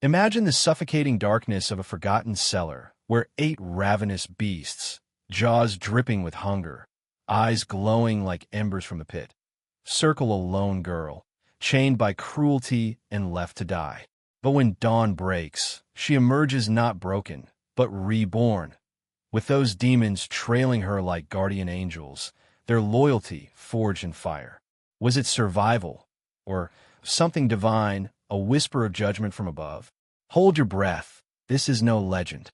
Imagine the suffocating darkness of a forgotten cellar, where 8 ravenous beasts, jaws dripping with hunger, eyes glowing like embers from the pit, circle a lone girl, chained by cruelty and left to die. But when dawn breaks, she emerges not broken, but reborn, with those demons trailing her like guardian angels, their loyalty forged in fire. Was it survival, or something divine, a whisper of judgment from above? Hold your breath, this is no legend.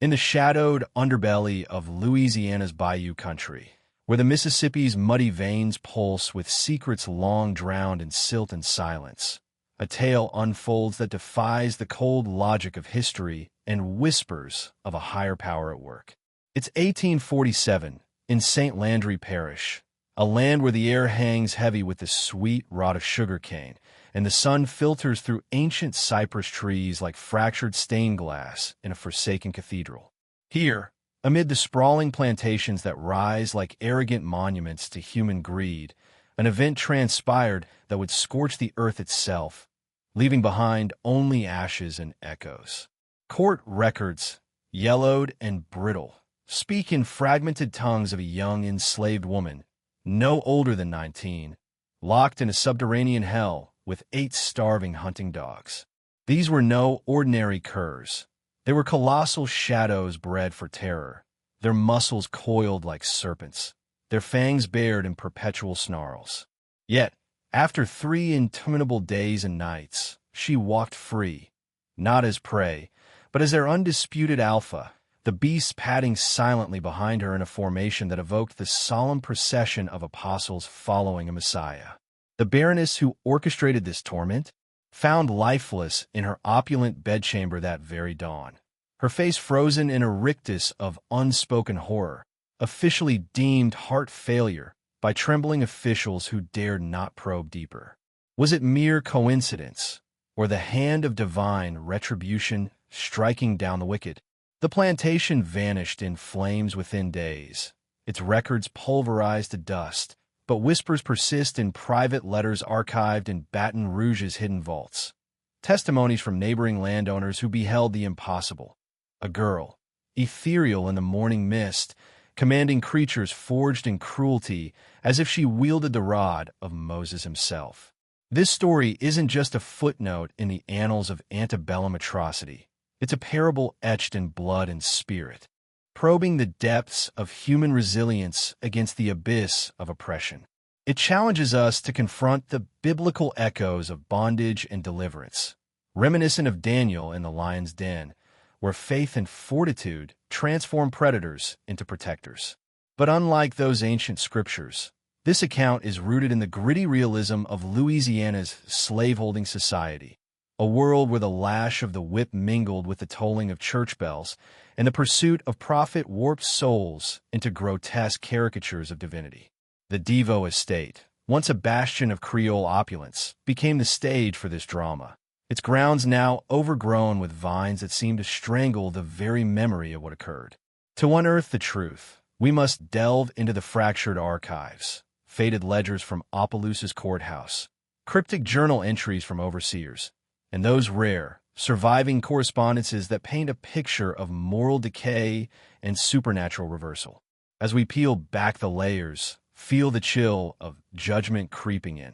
In the shadowed underbelly of Louisiana's bayou country, where the Mississippi's muddy veins pulse with secrets long drowned in silt and silence, a tale unfolds that defies the cold logic of history and whispers of a higher power at work. It's 1847, in St. Landry Parish, a land where the air hangs heavy with the sweet rot of sugarcane, and the sun filters through ancient cypress trees like fractured stained glass in a forsaken cathedral. Here, amid the sprawling plantations that rise like arrogant monuments to human greed, an event transpired that would scorch the earth itself, leaving behind only ashes and echoes. Court records, yellowed and brittle, speak in fragmented tongues of a young enslaved woman, no older than 19, locked in a subterranean hell with 8 starving hunting dogs. These were no ordinary curs. They were colossal shadows bred for terror, their muscles coiled like serpents, their fangs bared in perpetual snarls. Yet, after 3 interminable days and nights, she walked free, not as prey, but as their undisputed alpha, the beasts padding silently behind her in a formation that evoked the solemn procession of apostles following a Messiah. The Baroness who orchestrated this torment found lifeless in her opulent bedchamber that very dawn, her face frozen in a rictus of unspoken horror, officially deemed heart failure by trembling officials who dared not probe deeper. Was it mere coincidence, or the hand of divine retribution striking down the wicked? The plantation vanished in flames within days, its records pulverized to dust, but whispers persist in private letters archived in Baton Rouge's hidden vaults. Testimonies from neighboring landowners who beheld the impossible. A girl, ethereal in the morning mist, commanding creatures forged in cruelty as if she wielded the rod of Moses himself. This story isn't just a footnote in the annals of antebellum atrocity. It's a parable etched in blood and spirit, probing the depths of human resilience against the abyss of oppression. It challenges us to confront the biblical echoes of bondage and deliverance, reminiscent of Daniel in the lion's den, where faith and fortitude transform predators into protectors. But unlike those ancient scriptures, this account is rooted in the gritty realism of Louisiana's slaveholding society, a world where the lash of the whip mingled with the tolling of church bells, and the pursuit of profit warped souls into grotesque caricatures of divinity. The Devo estate, once a bastion of Creole opulence, became the stage for this drama, its grounds now overgrown with vines that seemed to strangle the very memory of what occurred. To unearth the truth, we must delve into the fractured archives, faded ledgers from Opelousas courthouse, cryptic journal entries from overseers, and those rare, surviving correspondences that paint a picture of moral decay and supernatural reversal. As we peel back the layers, feel the chill of judgment creeping in,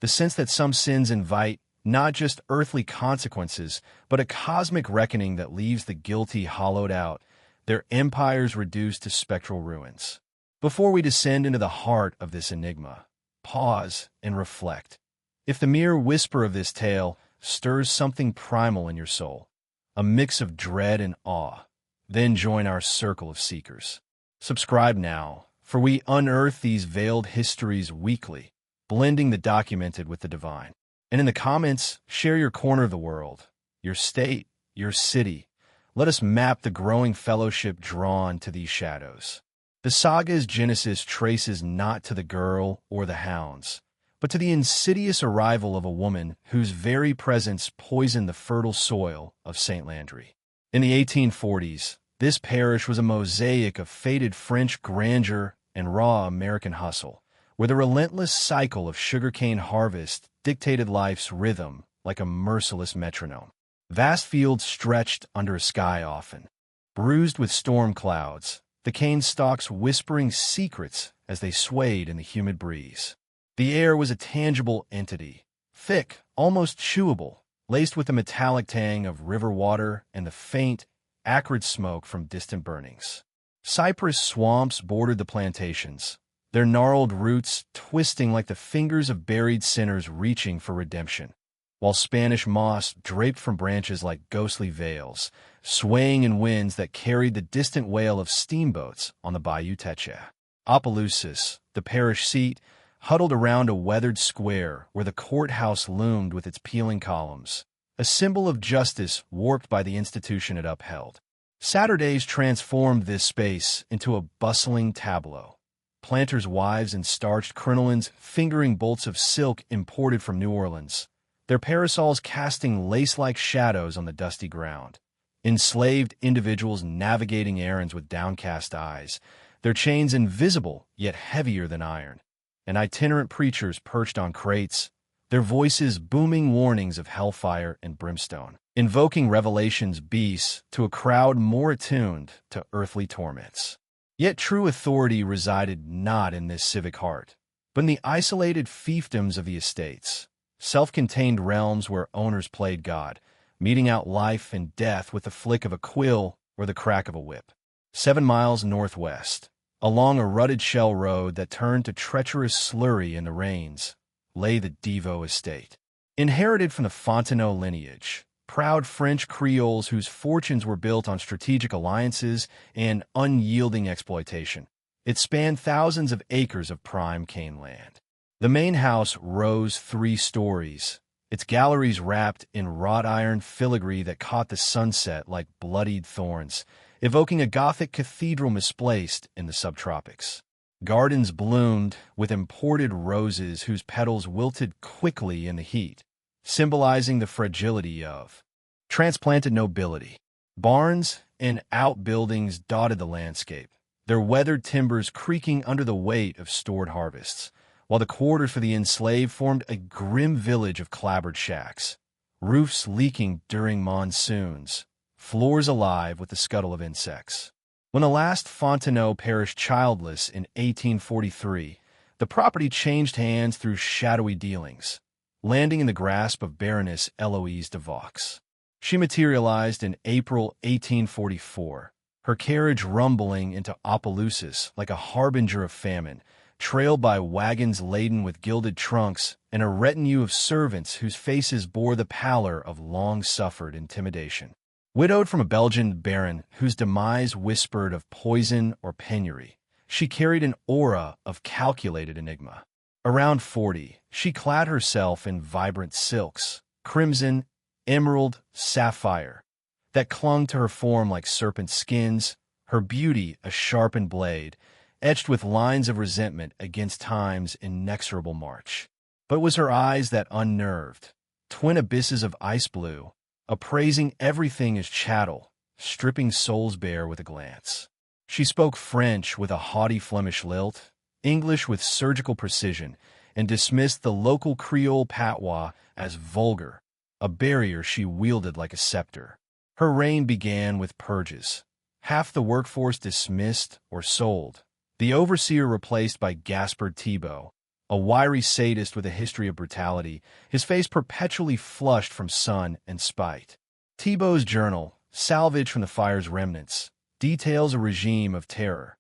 the sense that some sins invite not just earthly consequences, but a cosmic reckoning that leaves the guilty hollowed out, their empires reduced to spectral ruins. Before we descend into the heart of this enigma, pause and reflect. If the mere whisper of this tale stirs something primal in your soul, a mix of dread and awe, then join our circle of seekers. Subscribe now, for we unearth these veiled histories weekly, blending the documented with the divine. And in the comments, share your corner of the world, your state, your city. Let us map the growing fellowship drawn to these shadows. The saga's genesis traces not to the girl or the hounds, but to the insidious arrival of a woman whose very presence poisoned the fertile soil of St. Landry. In the 1840s, this parish was a mosaic of faded French grandeur and raw American hustle, where the relentless cycle of sugarcane harvest dictated life's rhythm like a merciless metronome. Vast fields stretched under a sky often, bruised with storm clouds, the cane stalks whispering secrets as they swayed in the humid breeze. The air was a tangible entity, thick, almost chewable, laced with the metallic tang of river water and the faint, acrid smoke from distant burnings. Cypress swamps bordered the plantations, their gnarled roots twisting like the fingers of buried sinners reaching for redemption, while Spanish moss draped from branches like ghostly veils, swaying in winds that carried the distant wail of steamboats on the Bayou Teche. Opelousas, the parish seat, huddled around a weathered square where the courthouse loomed with its peeling columns, a symbol of justice warped by the institution it upheld. Saturdays transformed this space into a bustling tableau. Planters' wives in starched crinolines fingering bolts of silk imported from New Orleans, their parasols casting lace-like shadows on the dusty ground. Enslaved individuals navigating errands with downcast eyes, their chains invisible yet heavier than iron, and itinerant preachers perched on crates, their voices booming warnings of hellfire and brimstone, invoking Revelation's beasts to a crowd more attuned to earthly torments. Yet true authority resided not in this civic heart, but in the isolated fiefdoms of the estates, self-contained realms where owners played God, meting out life and death with the flick of a quill or the crack of a whip. 7 miles northwest, along a rutted shell road that turned to treacherous slurry in the rains, lay the Devo estate. Inherited from the Fontenot lineage, proud French Creoles whose fortunes were built on strategic alliances and unyielding exploitation, it spanned thousands of acres of prime cane land. The main house rose 3 stories, its galleries wrapped in wrought iron filigree that caught the sunset like bloodied thorns, evoking a Gothic cathedral misplaced in the subtropics. Gardens bloomed with imported roses whose petals wilted quickly in the heat, symbolizing the fragility of transplanted nobility. Barns and outbuildings dotted the landscape, their weathered timbers creaking under the weight of stored harvests, while the quarters for the enslaved formed a grim village of clapboard shacks, roofs leaking during monsoons, floors alive with the scuttle of insects. When the last Fontenot perished childless in 1843, the property changed hands through shadowy dealings, landing in the grasp of Baroness Eloise de Vaux. She materialized in April 1844, her carriage rumbling into Opelousas like a harbinger of famine, trailed by wagons laden with gilded trunks and a retinue of servants whose faces bore the pallor of long-suffered intimidation. Widowed from a Belgian baron whose demise whispered of poison or penury, she carried an aura of calculated enigma. Around 40, she clad herself in vibrant silks, crimson, emerald, sapphire, that clung to her form like serpent skins, her beauty a sharpened blade, etched with lines of resentment against time's inexorable march. But it was her eyes that unnerved, twin abysses of ice blue, appraising everything as chattel, stripping souls bare with a glance. She spoke French with a haughty Flemish lilt, English with surgical precision, and dismissed the local Creole patois as vulgar, a barrier she wielded like a scepter. Her reign began with purges, half the workforce dismissed or sold, the overseer replaced by Gaspard Thibault, a wiry sadist with a history of brutality, his face perpetually flushed from sun and spite. Thibault's journal, salvaged from the fire's remnants, details a regime of terror,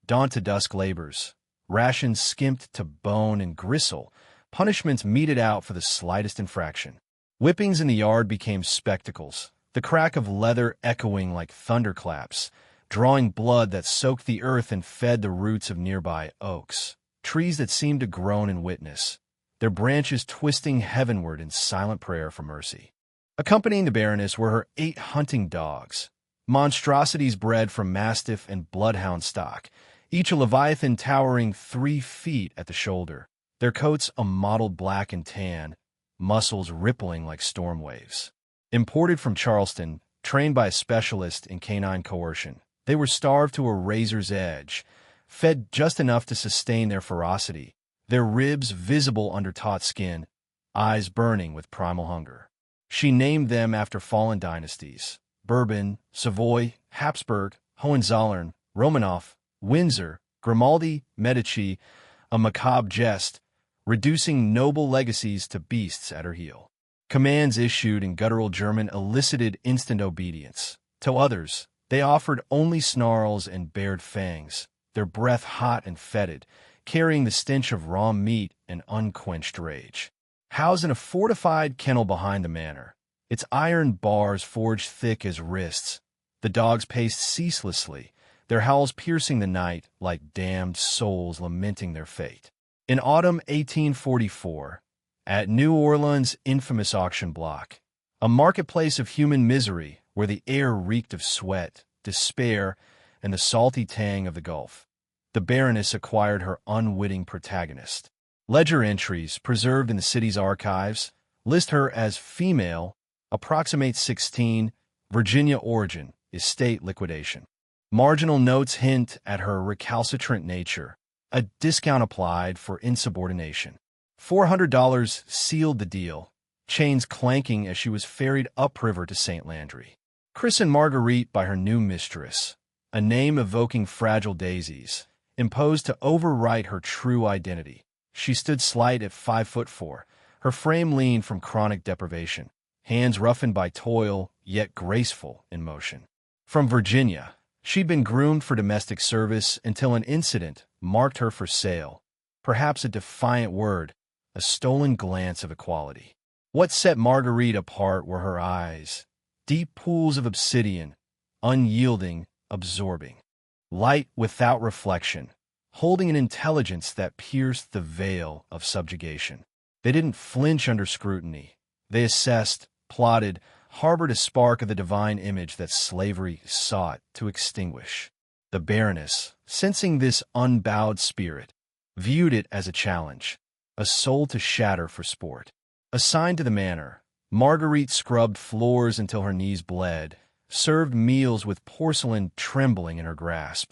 dawn-to-dusk labors, rations skimped to bone and gristle, punishments meted out for the slightest infraction. Whippings in the yard became spectacles, the crack of leather echoing like thunderclaps, drawing blood that soaked the earth and fed the roots of nearby oaks, trees that seemed to groan in witness, their branches twisting heavenward in silent prayer for mercy. Accompanying the Baroness were her 8 hunting dogs, monstrosities bred from mastiff and bloodhound stock, each a leviathan towering 3 feet at the shoulder, their coats a mottled black and tan, muscles rippling like storm waves. Imported from Charleston, trained by a specialist in canine coercion, they were starved to a razor's edge, fed just enough to sustain their ferocity, their ribs visible under taut skin, eyes burning with primal hunger. She named them after fallen dynasties: Bourbon, Savoy, Habsburg, Hohenzollern, Romanov, Windsor, Grimaldi, Medici, a macabre jest, reducing noble legacies to beasts at her heel. Commands issued in guttural German elicited instant obedience. To others, they offered only snarls and bared fangs, their breath hot and fetid, carrying the stench of raw meat and unquenched rage. Housed in a fortified kennel behind the manor, its iron bars forged thick as wrists, the dogs paced ceaselessly, their howls piercing the night like damned souls lamenting their fate. In autumn 1844, at New Orleans' infamous auction block, a marketplace of human misery where the air reeked of sweat, despair, and the salty tang of the Gulf, the Baroness acquired her unwitting protagonist. Ledger entries preserved in the city's archives list her as female, approximate 16, Virginia origin, estate liquidation. Marginal notes hint at her recalcitrant nature, a discount applied for insubordination. $400 sealed the deal, chains clanking as she was ferried upriver to St. Landry. Christened Marguerite by her new mistress, a name evoking fragile daisies, imposed to overwrite her true identity. She stood slight at 5'4", her frame lean from chronic deprivation, hands roughened by toil, yet graceful in motion. From Virginia, she'd been groomed for domestic service until an incident marked her for sale, perhaps a defiant word, a stolen glance of equality. What set Marguerite apart were her eyes, deep pools of obsidian, unyielding, absorbing. Light without reflection, holding an intelligence that pierced the veil of subjugation. They didn't flinch under scrutiny. They assessed, plotted, harbored a spark of the divine image that slavery sought to extinguish. The Baroness, sensing this unbowed spirit, viewed it as a challenge, a soul to shatter for sport. Assigned to the manor, Marguerite scrubbed floors until her knees bled, served meals with porcelain trembling in her grasp,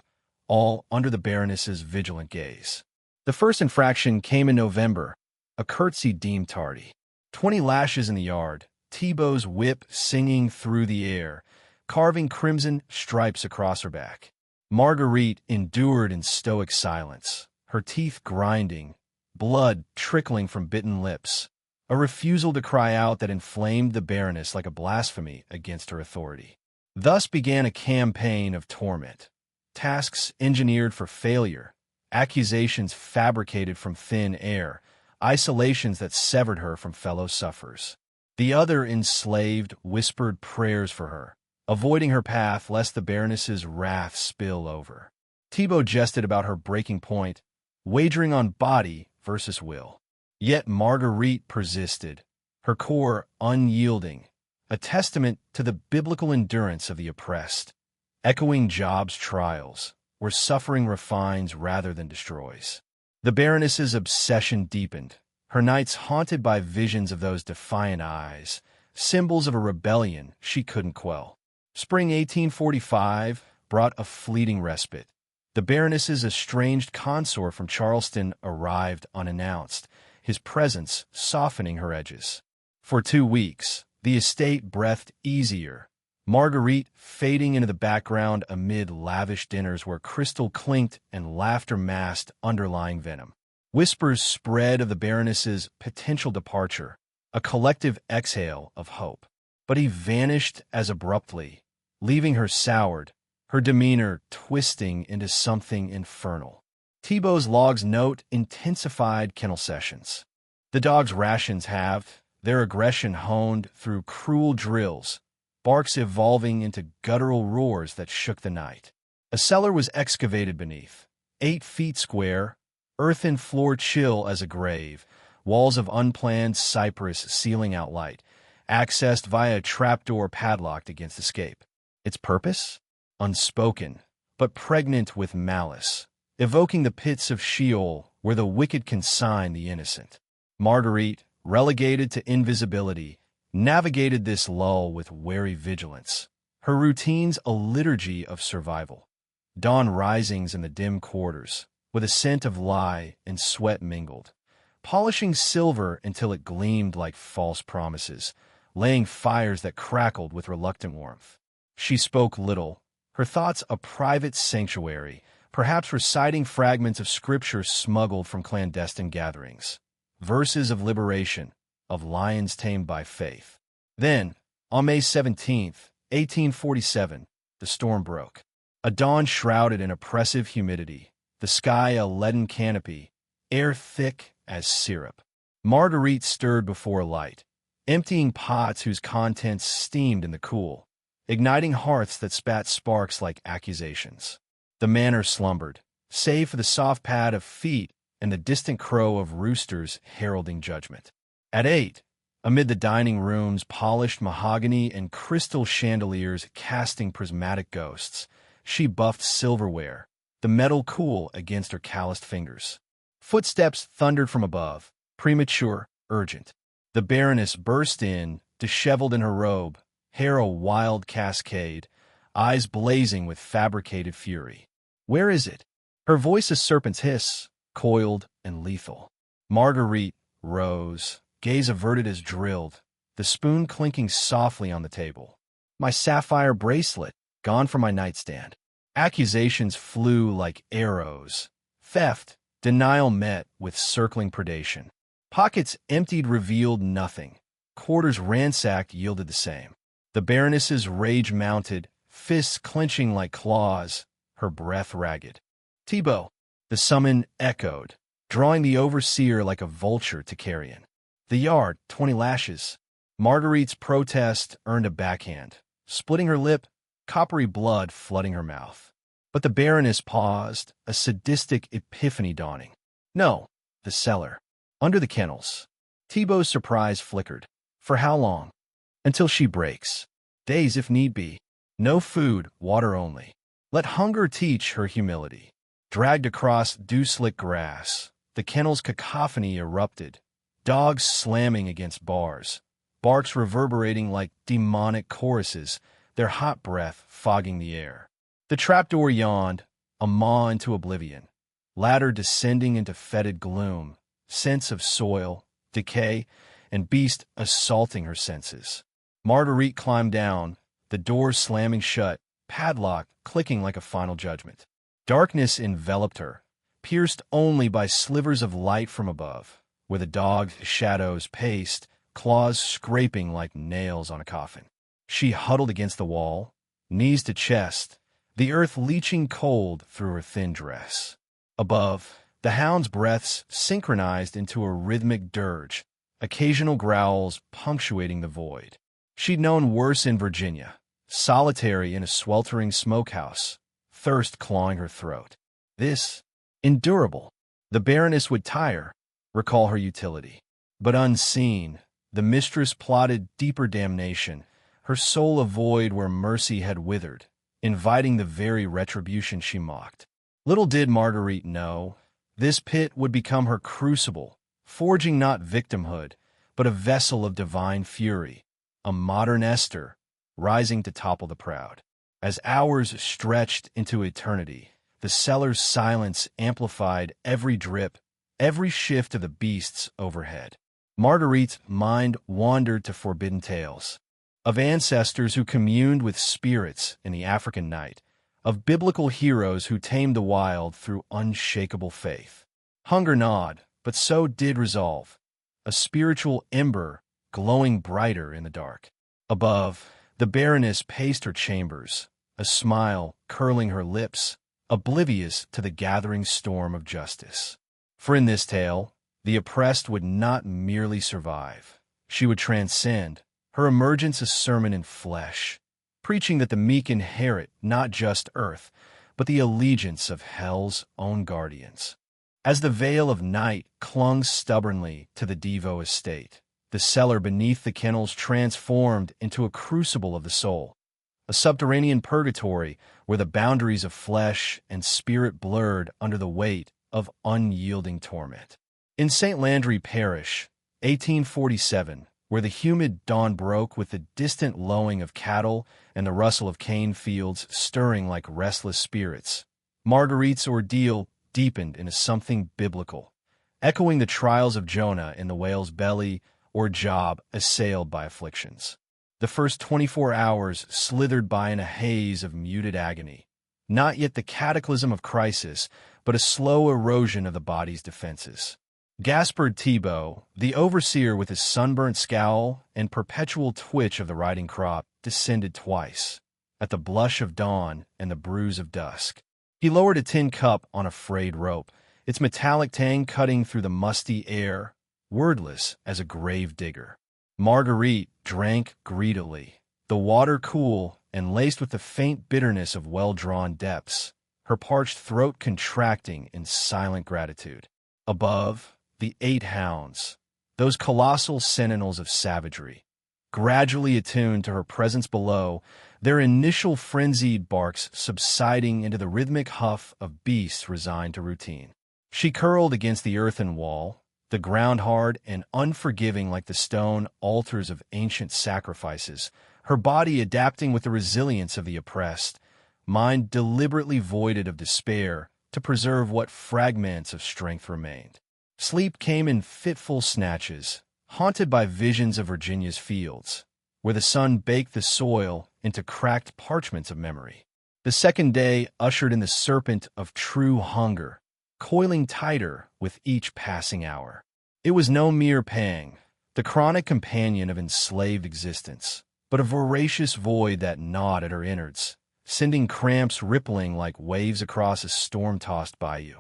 all under the Baroness's vigilant gaze. The first infraction came in November, a curtsy deemed tardy. 20 lashes in the yard, Thibault's whip singing through the air, carving crimson stripes across her back. Marguerite endured in stoic silence, her teeth grinding, blood trickling from bitten lips, a refusal to cry out that inflamed the Baroness like a blasphemy against her authority. Thus began a campaign of torment. Tasks engineered for failure, accusations fabricated from thin air, isolations that severed her from fellow sufferers. The other enslaved whispered prayers for her, avoiding her path lest the Baroness's wrath spill over. Thibault jested about her breaking point, wagering on body versus will. Yet Marguerite persisted, her core unyielding, a testament to the biblical endurance of the oppressed, echoing Job's trials, where suffering refines rather than destroys. The Baroness's obsession deepened, her nights haunted by visions of those defiant eyes, symbols of a rebellion she couldn't quell. Spring 1845 brought a fleeting respite. The Baroness's estranged consort from Charleston arrived unannounced, his presence softening her edges. For 2 weeks, the estate breathed easier, Marguerite fading into the background amid lavish dinners where crystal clinked and laughter masked underlying venom. Whispers spread of the Baroness's potential departure, a collective exhale of hope. But he vanished as abruptly, leaving her soured, her demeanor twisting into something infernal. Thibault's logs note intensified kennel sessions. The dog's rations halved, their aggression honed through cruel drills, barks evolving into guttural roars that shook the night. A cellar was excavated beneath, 8 feet square, earthen floor chill as a grave, walls of unplanned cypress sealing out light, accessed via a trapdoor padlocked against escape. Its purpose? Unspoken, but pregnant with malice, evoking the pits of Sheol where the wicked consign the innocent. Marguerite, relegated to invisibility, navigated this lull with wary vigilance, her routines a liturgy of survival. Dawn risings in the dim quarters, with a scent of lye and sweat mingled, polishing silver until it gleamed like false promises, laying fires that crackled with reluctant warmth. She spoke little, her thoughts a private sanctuary, perhaps reciting fragments of scripture smuggled from clandestine gatherings. Verses of liberation, of lions tamed by faith. Then, on May 17th, 1847, the storm broke. A dawn shrouded in oppressive humidity, the sky a leaden canopy, air thick as syrup. Marguerite stirred before a light, emptying pots whose contents steamed in the cool, igniting hearths that spat sparks like accusations. The manor slumbered, save for the soft pad of feet and the distant crow of roosters heralding judgment. At 8, amid the dining room's polished mahogany and crystal chandeliers casting prismatic ghosts, she buffed silverware, the metal cool against her calloused fingers. Footsteps thundered from above, premature, urgent. The Baroness burst in, disheveled in her robe, hair a wild cascade, eyes blazing with fabricated fury. "Where is it?" Her voice a serpent's hiss, coiled and lethal. Marguerite rose, gaze averted as drilled, the spoon clinking softly on the table. "My sapphire bracelet, gone from my nightstand." Accusations flew like arrows. Theft, denial met with circling predation. Pockets emptied revealed nothing. Quarters ransacked yielded the same. The Baroness's rage mounted, fists clenching like claws, her breath ragged. "Thibaut!" The summon echoed, drawing the overseer like a vulture to carrion. "The yard, 20 lashes." Marguerite's protest earned a backhand, splitting her lip, coppery blood flooding her mouth. But the Baroness paused, a sadistic epiphany dawning. "No, the cellar. Under the kennels." Thibaut's surprise flickered. "For how long?" "Until she breaks. Days if need be. No food, water only. Let hunger teach her humility." Dragged across dew-slick grass, the kennel's cacophony erupted, dogs slamming against bars, barks reverberating like demonic choruses, their hot breath fogging the air. The trapdoor yawned, a maw into oblivion, ladder descending into fetid gloom, sense of soil, decay, and beast assaulting her senses. Marguerite climbed down, the door slamming shut, padlock clicking like a final judgment. Darkness enveloped her, pierced only by slivers of light from above, where the dog's shadows paced, claws scraping like nails on a coffin. She huddled against the wall, knees to chest, the earth leaching cold through her thin dress. Above, the hound's breaths synchronized into a rhythmic dirge, occasional growls punctuating the void. She'd known worse in Virginia, solitary in a sweltering smokehouse, thirst clawing her throat. This, endurable. The Baroness would tire, recall her utility. But unseen, the mistress plotted deeper damnation, her soul a void where mercy had withered, inviting the very retribution she mocked. Little did Marguerite know, this pit would become her crucible, forging not victimhood, but a vessel of divine fury, a modern Esther, rising to topple the proud. As hours stretched into eternity, the cellar's silence amplified every drip, every shift of the beasts overhead. Marguerite's mind wandered to forbidden tales, of ancestors who communed with spirits in the African night, of biblical heroes who tamed the wild through unshakable faith. Hunger gnawed, but so did resolve, a spiritual ember glowing brighter in the dark. Above, the Baroness paced her chambers, a smile curling her lips, oblivious to the gathering storm of justice. For in this tale, the oppressed would not merely survive. She would transcend, her emergence a sermon in flesh, preaching that the meek inherit not just earth, but the allegiance of hell's own guardians. As the veil of night clung stubbornly to the Devo estate, the cellar beneath the kennels transformed into a crucible of the soul, a subterranean purgatory where the boundaries of flesh and spirit blurred under the weight of unyielding torment. In St. Landry Parish, 1847, where the humid dawn broke with the distant lowing of cattle and the rustle of cane fields stirring like restless spirits, Marguerite's ordeal deepened into something biblical, echoing the trials of Jonah in the whale's belly or job assailed by afflictions. The first 24 hours slithered by in a haze of muted agony. Not yet the cataclysm of crisis, but a slow erosion of the body's defenses. Gaspard Thibault, the overseer with his sunburnt scowl and perpetual twitch of the riding crop, descended twice, at the blush of dawn and the bruise of dusk. He lowered a tin cup on a frayed rope, its metallic tang cutting through the musty air, wordless as a grave digger. Marguerite drank greedily, the water cool and laced with the faint bitterness of well-drawn depths, her parched throat contracting in silent gratitude. Above, the 8 hounds, those colossal sentinels of savagery, gradually attuned to her presence below, their initial frenzied barks subsiding into the rhythmic huff of beasts resigned to routine. She curled against the earthen wall, the ground hard and unforgiving like the stone altars of ancient sacrifices, her body adapting with the resilience of the oppressed, mind deliberately voided of despair to preserve what fragments of strength remained. Sleep came in fitful snatches, haunted by visions of Virginia's fields, where the sun baked the soil into cracked parchments of memory. The second day ushered in the serpent of true hunger, coiling tighter with each passing hour. It was no mere pang, the chronic companion of enslaved existence, but a voracious void that gnawed at her innards, sending cramps rippling like waves across a storm-tossed bayou.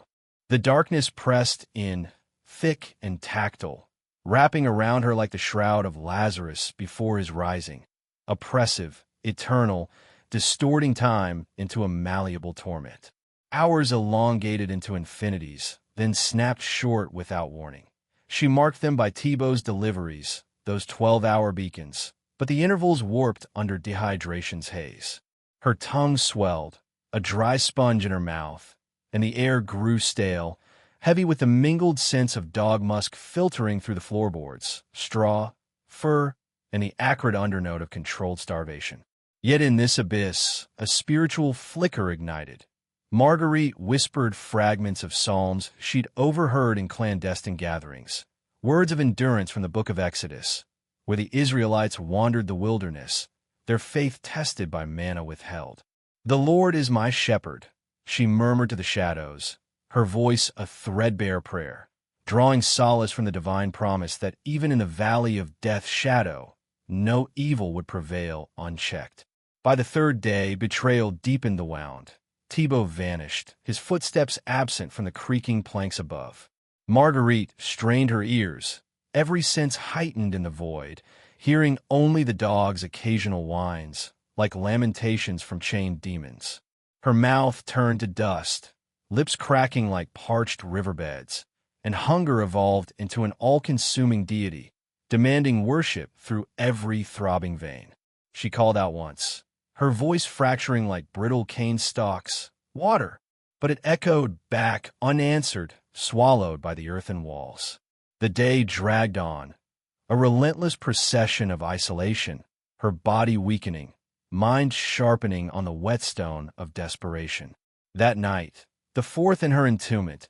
The darkness pressed in, thick and tactile, wrapping around her like the shroud of Lazarus before his rising, oppressive, eternal, distorting time into a malleable torment. Hours elongated into infinities, then snapped short without warning. She marked them by Thibault's deliveries, those 12-hour beacons, but the intervals warped under dehydration's haze. Her tongue swelled, a dry sponge in her mouth, and the air grew stale, heavy with the mingled scents of dog musk filtering through the floorboards, straw, fur, and the acrid undernote of controlled starvation. Yet in this abyss, a spiritual flicker ignited. Marguerite whispered fragments of psalms she'd overheard in clandestine gatherings, words of endurance from the book of Exodus, where the Israelites wandered the wilderness, their faith tested by manna withheld. "The Lord is my shepherd," she murmured to the shadows, her voice a threadbare prayer, drawing solace from the divine promise that even in the valley of death's shadow, no evil would prevail unchecked. By the third day, betrayal deepened the wound. Thibault vanished, his footsteps absent from the creaking planks above. Marguerite strained her ears, every sense heightened in the void, hearing only the dog's occasional whines, like lamentations from chained demons. Her mouth turned to dust, lips cracking like parched riverbeds, and hunger evolved into an all-consuming deity, demanding worship through every throbbing vein. She called out once, her voice fracturing like brittle cane stalks, "Water!" But it echoed back unanswered, swallowed by the earthen walls. The day dragged on, a relentless procession of isolation, her body weakening, mind sharpening on the whetstone of desperation. That night, the fourth in her entombment,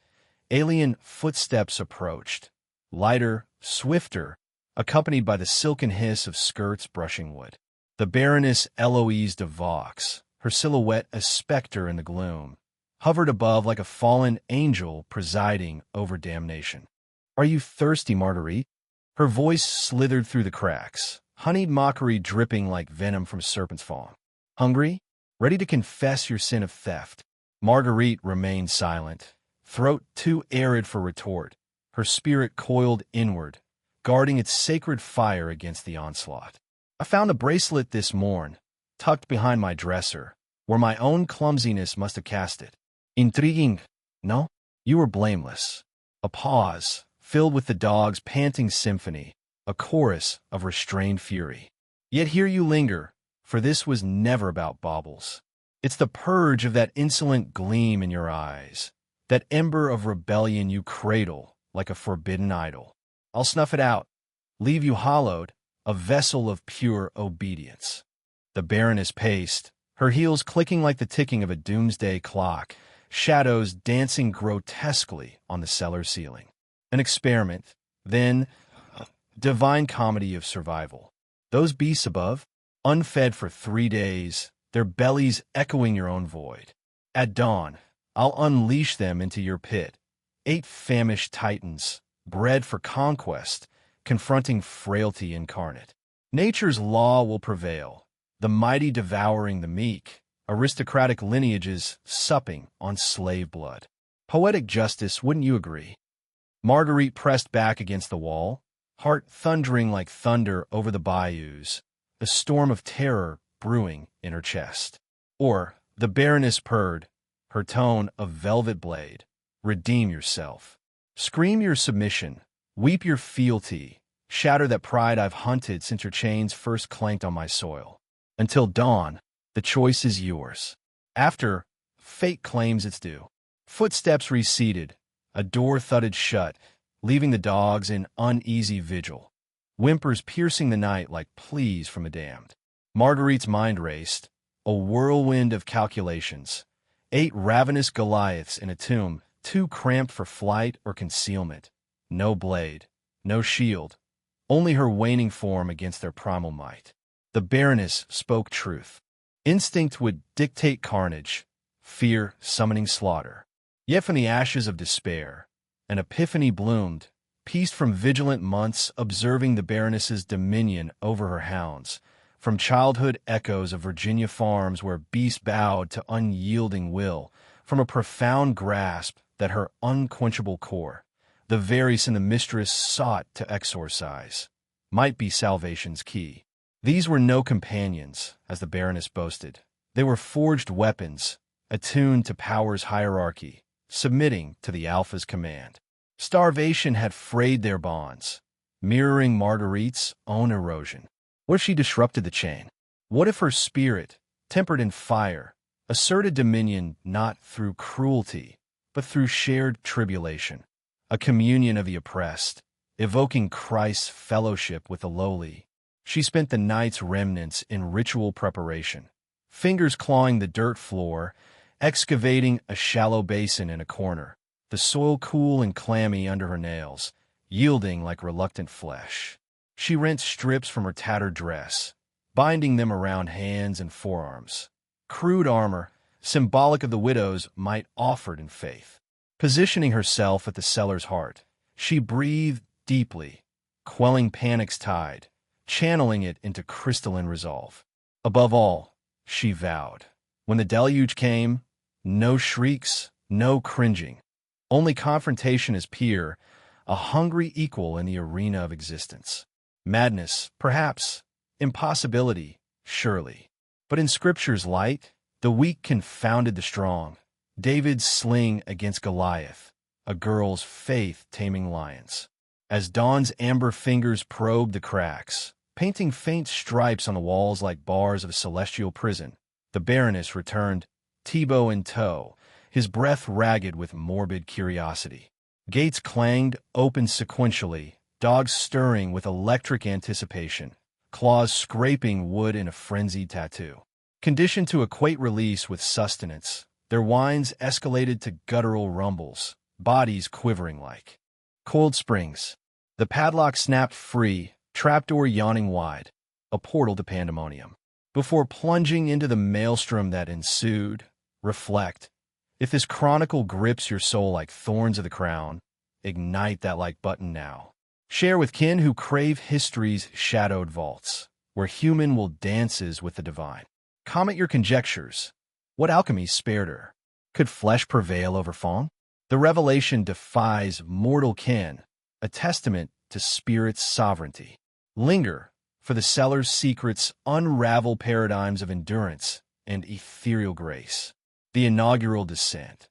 alien footsteps approached, lighter, swifter, accompanied by the silken hiss of skirts brushing wood. The Baroness Eloise de Vaux, her silhouette a specter in the gloom, hovered above like a fallen angel presiding over damnation. "Are you thirsty, Marguerite?" Her voice slithered through the cracks, honeyed mockery dripping like venom from serpent's fang. "Hungry? Ready to confess your sin of theft?" Marguerite remained silent, throat too arid for retort, her spirit coiled inward, guarding its sacred fire against the onslaught. "I found a bracelet this morn, tucked behind my dresser, where my own clumsiness must have cast it. Intriguing, no? You were blameless." A pause, filled with the dog's panting symphony, a chorus of restrained fury. "Yet here you linger, for this was never about baubles. It's the purge of that insolent gleam in your eyes, that ember of rebellion you cradle like a forbidden idol. I'll snuff it out, leave you hollowed, a vessel of pure obedience." The Baroness paced, her heels clicking like the ticking of a doomsday clock, shadows dancing grotesquely on the cellar ceiling. An experiment, then divine comedy of survival. Those beasts above, unfed for 3 days, their bellies echoing your own void. At dawn, I'll unleash them into your pit. 8 famished titans, bred for conquest, confronting frailty incarnate. Nature's law will prevail, the mighty devouring the meek, aristocratic lineages supping on slave blood. Poetic justice, wouldn't you agree? Marguerite pressed back against the wall, heart thundering like thunder over the bayous, a storm of terror brewing in her chest. Or, the Baroness purred, her tone a velvet blade. Redeem yourself. Scream your submission. Weep your fealty. Shatter that pride I've hunted since your chains first clanked on my soil. Until dawn, the choice is yours. After, fate claims its due. Footsteps receded. A door thudded shut, leaving the dogs in uneasy vigil. Whimpers piercing the night like pleas from the damned. Marguerite's mind raced, a whirlwind of calculations. 8 ravenous Goliaths in a tomb, too cramped for flight or concealment. No blade, no shield, only her waning form against their primal might. The Baroness spoke truth. Instinct would dictate carnage, fear summoning slaughter. Yet from the ashes of despair, an epiphany bloomed, pieced from vigilant months observing the Baroness's dominion over her hounds, from childhood echoes of Virginia farms where beasts bowed to unyielding will, from a profound grasp that her unquenchable core, the very sin the mistress sought to exorcise, might be salvation's key. These were no companions, as the Baroness boasted. They were forged weapons, attuned to power's hierarchy, submitting to the Alpha's command. Starvation had frayed their bonds, mirroring Marguerite's own erosion. What if she disrupted the chain? What if her spirit, tempered in fire, asserted dominion not through cruelty, but through shared tribulation, a communion of the oppressed, evoking Christ's fellowship with the lowly? She spent the night's remnants in ritual preparation, fingers clawing the dirt floor, excavating a shallow basin in a corner, the soil cool and clammy under her nails, yielding like reluctant flesh. She rent strips from her tattered dress, binding them around hands and forearms. Crude armor, symbolic of the widow's might offered in faith. Positioning herself at the cellar's heart, she breathed deeply, quelling panic's tide, channeling it into crystalline resolve. Above all, she vowed, when the deluge came, no shrieks, no cringing, only confrontation as peer, a hungry equal in the arena of existence. Madness, perhaps, impossibility, surely. But in Scripture's light, the weak confounded the strong, David's sling against Goliath, a girl's faith taming lions. As dawn's amber fingers probed the cracks, painting faint stripes on the walls like bars of a celestial prison, the Baroness returned, Thibaut in tow, his breath ragged with morbid curiosity. Gates clanged, opened sequentially, dogs stirring with electric anticipation, claws scraping wood in a frenzied tattoo. Conditioned to equate release with sustenance, their whines escalated to guttural rumbles, bodies quivering like coiled springs. The padlock snapped free, trapdoor yawning wide, a portal to pandemonium. Before plunging into the maelstrom that ensued, reflect. If this chronicle grips your soul like thorns of the crown, ignite that like button now. Share with kin who crave history's shadowed vaults, where human will dances with the divine. Comment your conjectures. What alchemy spared her? Could flesh prevail over fawn? The revelation defies mortal ken, a testament to spirit's sovereignty. Linger, for the Cellar's secrets unravel paradigms of endurance and ethereal grace. The inaugural descent.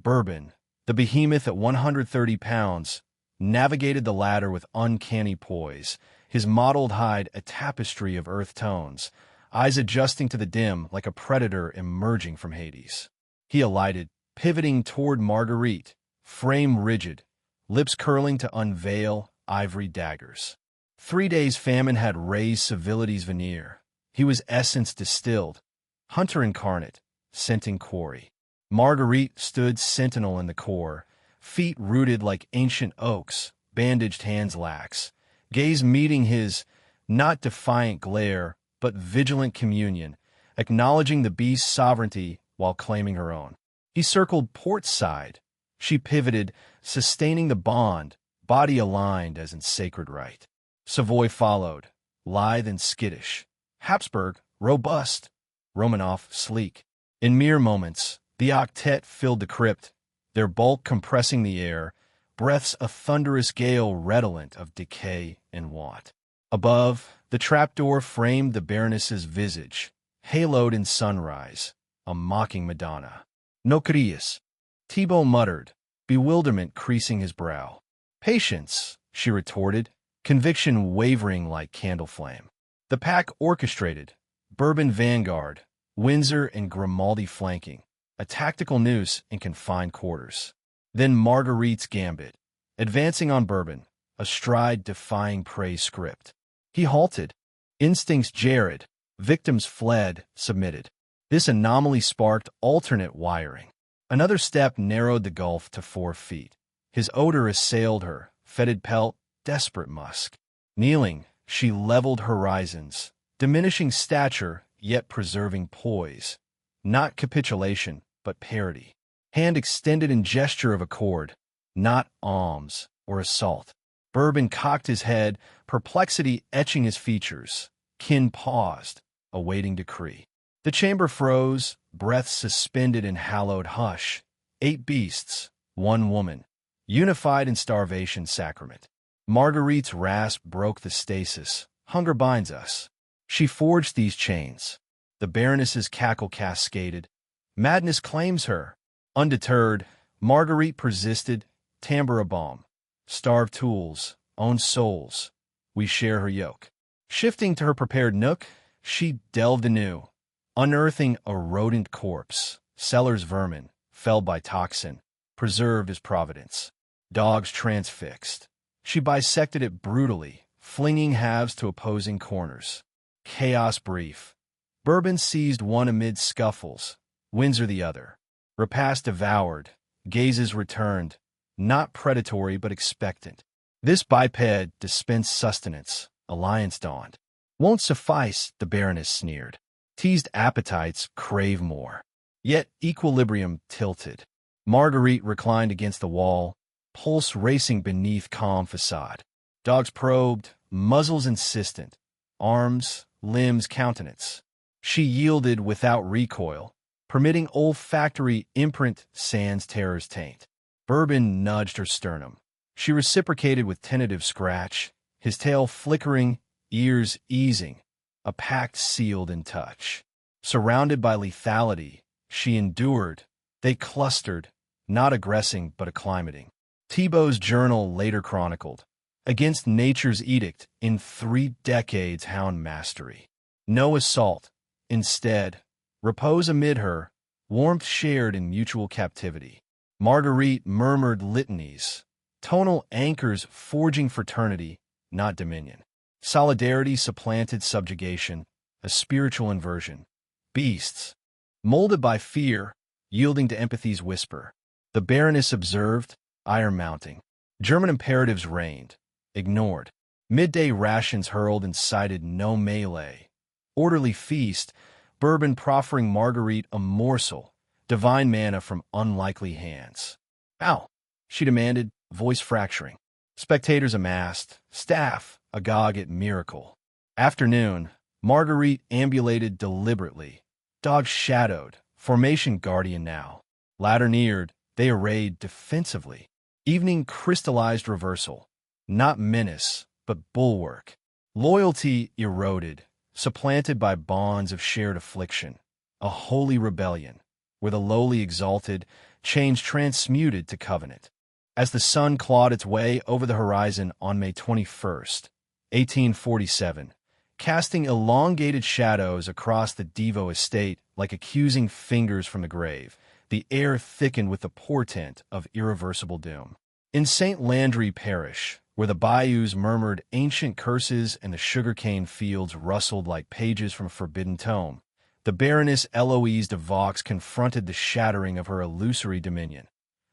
Bourbon, the behemoth at 130 pounds, navigated the ladder with uncanny poise, his mottled hide a tapestry of earth tones, eyes adjusting to the dim like a predator emerging from Hades. He alighted, pivoting toward Marguerite, frame rigid, lips curling to unveil ivory daggers. 3 days' famine had raised civility's veneer. He was essence distilled, hunter incarnate, scenting quarry. Marguerite stood sentinel in the core, feet rooted like ancient oaks, bandaged hands lax, gaze meeting his not defiant glare, but vigilant communion, acknowledging the beast's sovereignty while claiming her own. He circled port side. She pivoted, sustaining the bond, body aligned as in sacred rite. Savoy followed, lithe and skittish. Habsburg, robust. Romanov, sleek. In mere moments, the octet filled the crypt, their bulk compressing the air, breaths a thunderous gale redolent of decay and want. Above, the trapdoor framed the Baroness's visage, haloed in sunrise, a mocking Madonna. No cries. Thibault muttered, bewilderment creasing his brow. Patience, she retorted, conviction wavering like candle flame. The pack orchestrated, Bourbon vanguard, Windsor and Grimaldi flanking, a tactical noose in confined quarters. Then Marguerite's gambit, advancing on Bourbon, a stride defying prey script. He halted. Instincts jarred, victims fled, submitted. This anomaly sparked alternate wiring. Another step narrowed the gulf to 4 feet. His odor assailed her, fetid pelt, desperate musk. Kneeling, she leveled horizons, diminishing stature yet preserving poise. Not capitulation, but parity. Hand extended in gesture of accord, not alms or assault. Bourbon cocked his head, perplexity etching his features. Kin paused, awaiting decree. The chamber froze, breath suspended in hallowed hush. 8 beasts, 1 woman, unified in starvation sacrament. Marguerite's rasp broke the stasis. Hunger binds us. She forged these chains. The Baroness's cackle cascaded. Madness claims her. Undeterred, Marguerite persisted, timbre balm. Starved tools, own souls. We share her yoke. Shifting to her prepared nook, she delved anew, unearthing a rodent corpse. Cellar's vermin, felled by toxin, preserved as providence. Dogs transfixed. She bisected it brutally, flinging halves to opposing corners. Chaos brief. Bourbon seized one amid scuffles, Windsor the other. Repast devoured, gazes returned, not predatory but expectant. This biped dispensed sustenance, alliance dawned. Won't suffice, the Baroness sneered. Teased appetites crave more. Yet equilibrium tilted. Marguerite reclined against the wall, pulse racing beneath calm facade. Dogs probed, muzzles insistent, arms, limbs countenance. She yielded without recoil, permitting olfactory imprint sans terror's taint. Bourbon nudged her sternum. She reciprocated with tentative scratch, his tail flickering, ears easing, a pact sealed in touch. Surrounded by lethality, she endured. They clustered, not aggressing but acclimating. Thibault's journal later chronicled, against nature's edict in 3 decades hound mastery. No assault. Instead, repose amid her, warmth shared in mutual captivity. Marguerite murmured litanies, tonal anchors forging fraternity, not dominion. Solidarity supplanted subjugation, a spiritual inversion. Beasts, molded by fear, yielding to empathy's whisper. The Baroness observed, ire mounting. German imperatives reigned, ignored. Midday rations hurled incited no melee. Orderly feast, Bourbon proffering Marguerite a morsel, divine manna from unlikely hands. Ow, she demanded, voice fracturing. Spectators amassed, staff agog at miracle. Afternoon, Marguerite ambulated deliberately. Dogs shadowed, formation guardian now. Ladder neared, they arrayed defensively. Evening crystallized reversal. Not menace, but bulwark. Loyalty eroded, supplanted by bonds of shared affliction. A holy rebellion, where the lowly exalted, change transmuted to covenant. As the sun clawed its way over the horizon on May 21st, 1847, casting elongated shadows across the Devo estate like accusing fingers from the grave, the air thickened with the portent of irreversible doom. In St. Landry Parish, where the bayous murmured ancient curses and the sugarcane fields rustled like pages from a forbidden tome, the Baroness Eloise de Vaux confronted the shattering of her illusory dominion,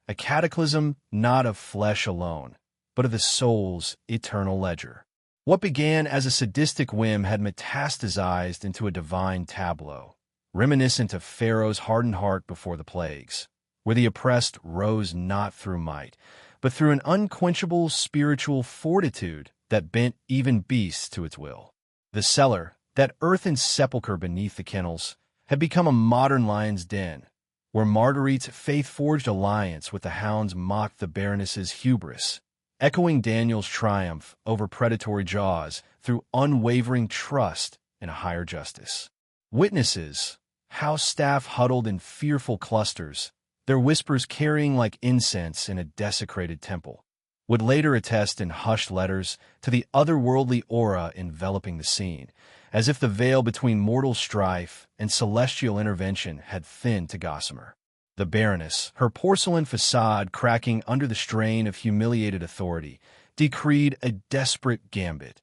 a cataclysm not of flesh alone, but of the soul's eternal ledger. What began as a sadistic whim had metastasized into a divine tableau, reminiscent of Pharaoh's hardened heart before the plagues, where the oppressed rose not through might, but through an unquenchable spiritual fortitude that bent even beasts to its will. The cellar, that earthen sepulchre beneath the kennels, had become a modern lion's den, where Marguerite's faith-forged alliance with the hounds mocked the Baroness's hubris, echoing Daniel's triumph over predatory jaws through unwavering trust in a higher justice. Witnesses, house staff huddled in fearful clusters, their whispers carrying like incense in a desecrated temple, would later attest in hushed letters to the otherworldly aura enveloping the scene, as if the veil between mortal strife and celestial intervention had thinned to gossamer. The Baroness, her porcelain facade cracking under the strain of humiliated authority, decreed a desperate gambit.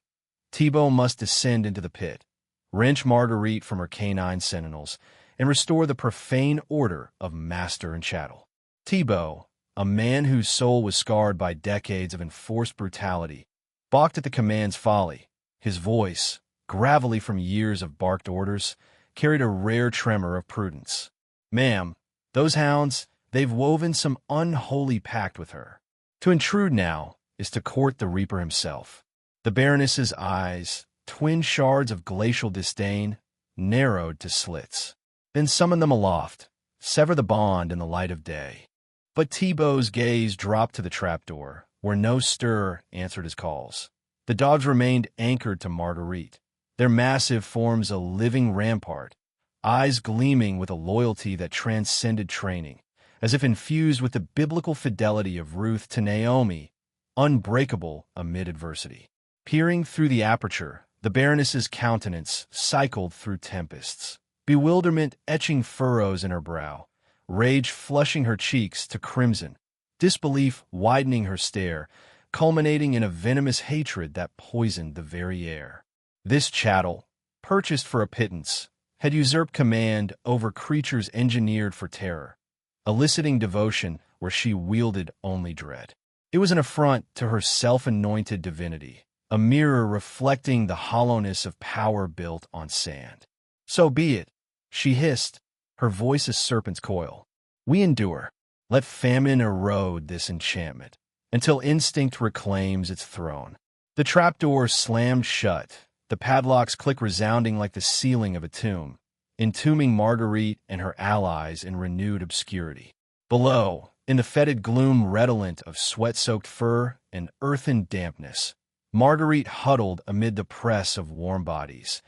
Thibaut must descend into the pit, wrench Marguerite from her canine sentinels, and restore the profane order of master and chattel. Thibaut, a man whose soul was scarred by decades of enforced brutality, balked at the command's folly. His voice, gravelly from years of barked orders, carried a rare tremor of prudence. "Ma'am, those hounds, they've woven some unholy pact with her. To intrude now is to court the Reaper himself." The Baroness's eyes, twin shards of glacial disdain, narrowed to slits. Then summon them aloft, sever the bond in the light of day. But Thibaut's gaze dropped to the trapdoor, where no stir answered his calls. The dogs remained anchored to Marguerite, their massive forms a living rampart, eyes gleaming with a loyalty that transcended training, as if infused with the biblical fidelity of Ruth to Naomi, unbreakable amid adversity. Peering through the aperture, the Baroness's countenance cycled through tempests, bewilderment etching furrows in her brow, rage flushing her cheeks to crimson, disbelief widening her stare, culminating in a venomous hatred that poisoned the very air. This chattel, purchased for a pittance, had usurped command over creatures engineered for terror, eliciting devotion where she wielded only dread. It was an affront to her self-anointed divinity, a mirror reflecting the hollowness of power built on sand. "So be it," she hissed, her voice a serpent's coil. "We endure. Let famine erode this enchantment, until instinct reclaims its throne." The trapdoor slammed shut, the padlocks click resounding like the ceiling of a tomb, entombing Marguerite and her allies in renewed obscurity. Below, in the fetid gloom redolent of sweat-soaked fur and earthen dampness, Marguerite huddled amid the press of warm bodies,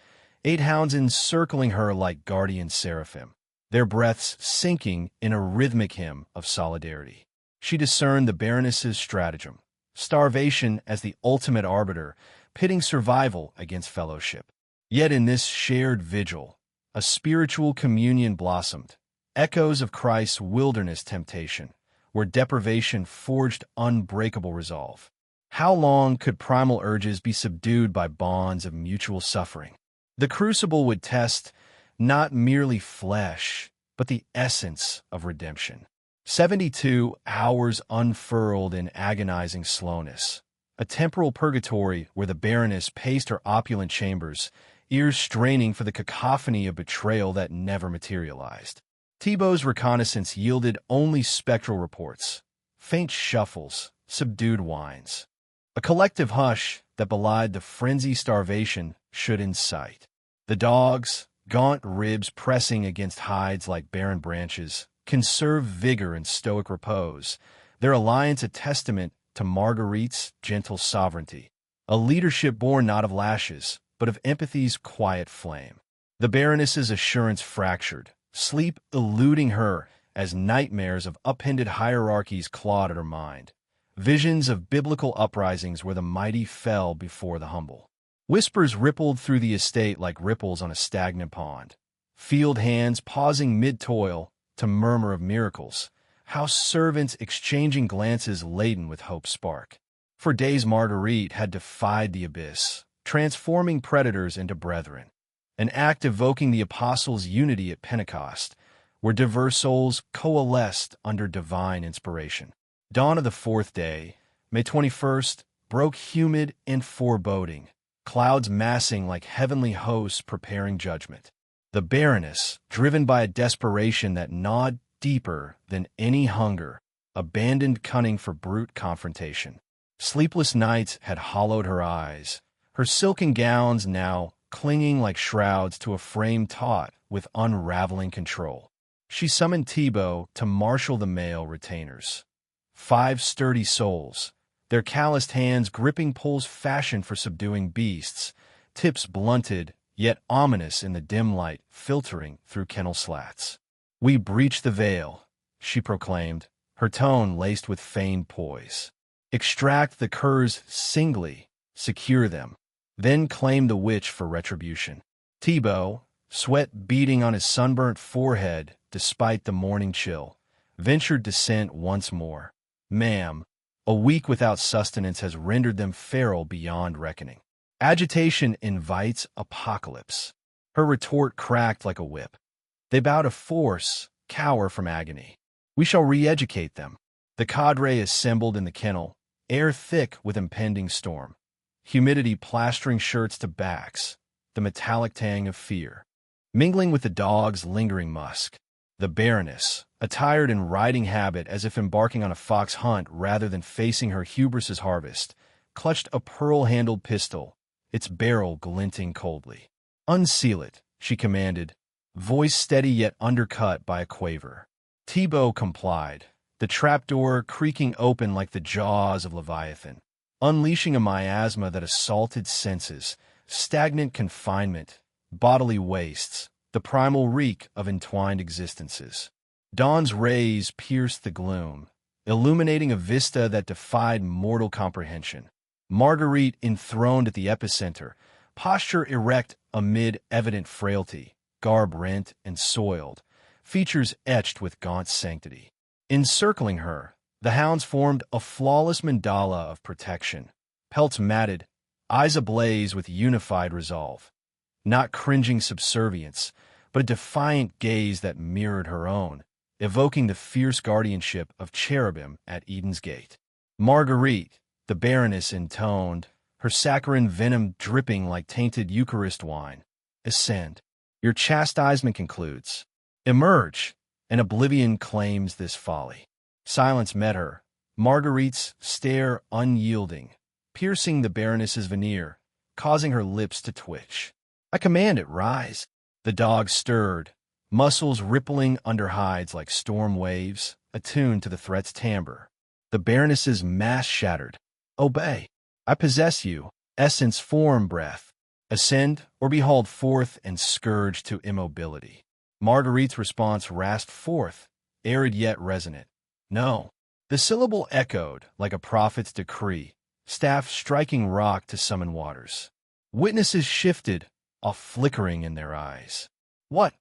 8 hounds encircling her like guardian seraphim, their breaths sinking in a rhythmic hymn of solidarity. She discerned the Baroness's stratagem, starvation as the ultimate arbiter, pitting survival against fellowship. Yet in this shared vigil, a spiritual communion blossomed, echoes of Christ's wilderness temptation, where deprivation forged unbreakable resolve. How long could primal urges be subdued by bonds of mutual suffering? The crucible would test not merely flesh, but the essence of redemption. 72 hours unfurled in agonizing slowness, a temporal purgatory where the Baroness paced her opulent chambers, ears straining for the cacophony of betrayal that never materialized. Thibaut's reconnaissance yielded only spectral reports, faint shuffles, subdued whines. A collective hush that belied the frenzy starvation should incite. The dogs, gaunt ribs pressing against hides like barren branches, conserved vigor and stoic repose, their alliance a testament to Marguerite's gentle sovereignty, a leadership born not of lashes, but of empathy's quiet flame. The Baroness's assurance fractured, sleep eluding her as nightmares of upended hierarchies clawed at her mind, visions of biblical uprisings where the mighty fell before the humble. Whispers rippled through the estate like ripples on a stagnant pond, field hands pausing mid-toil to murmur of miracles, house servants exchanging glances laden with hope's spark. For days Marguerite had defied the abyss, transforming predators into brethren, an act evoking the apostles' unity at Pentecost, where diverse souls coalesced under divine inspiration. Dawn of the 4th day, May 21st, broke humid and foreboding, clouds massing like heavenly hosts preparing judgment. The Baroness, driven by a desperation that gnawed deeper than any hunger, abandoned cunning for brute confrontation. Sleepless nights had hollowed her eyes, her silken gowns now clinging like shrouds to a frame taut with unraveling control. She summoned Thibaut to marshal the male retainers. 5 sturdy souls, their calloused hands gripping poles fashioned for subduing beasts, tips blunted yet ominous in the dim light filtering through kennel slats. "We breach the veil," she proclaimed, her tone laced with feigned poise. "Extract the curs singly, secure them, then claim the witch for retribution." Thibaut, sweat beading on his sunburnt forehead despite the morning chill, ventured dissent once more. "Ma'am, a week without sustenance has rendered them feral beyond reckoning. Agitation invites apocalypse." Her retort cracked like a whip. "They bow to force, cower from agony. We shall re-educate them." The cadre assembled in the kennel, air thick with impending storm. Humidity plastering shirts to backs, the metallic tang of fear, mingling with the dog's lingering musk. The Baroness, attired in riding habit as if embarking on a fox hunt rather than facing her hubris's harvest, clutched a pearl-handled pistol, its barrel glinting coldly. "Unseal it," she commanded, voice steady yet undercut by a quaver. Thibaut complied, the trapdoor creaking open like the jaws of Leviathan, unleashing a miasma that assaulted senses, stagnant confinement, bodily wastes, the primal reek of entwined existences. Dawn's rays pierced the gloom, illuminating a vista that defied mortal comprehension. Marguerite enthroned at the epicenter, posture erect amid evident frailty, garb rent and soiled, features etched with gaunt sanctity. Encircling her, the hounds formed a flawless mandala of protection, pelts matted, eyes ablaze with unified resolve. Not cringing subservience, but a defiant gaze that mirrored her own, evoking the fierce guardianship of cherubim at Eden's gate. Marguerite, the Baroness intoned, her saccharine venom dripping like tainted Eucharist wine. "Ascend. Your chastisement concludes. Emerge, and oblivion claims this folly." Silence met her, Marguerite's stare unyielding, piercing the Baroness's veneer, causing her lips to twitch. "I command it, rise." The dog stirred, muscles rippling under hides like storm waves, attuned to the threat's timbre. The Baroness's mask shattered. "Obey. I possess you, essence, form, breath. Ascend, or be hauled forth and scourged to immobility." Marguerite's response rasped forth, arid yet resonant. "No." The syllable echoed like a prophet's decree, staff striking rock to summon waters. Witnesses shifted, a flickering in their eyes. "What?"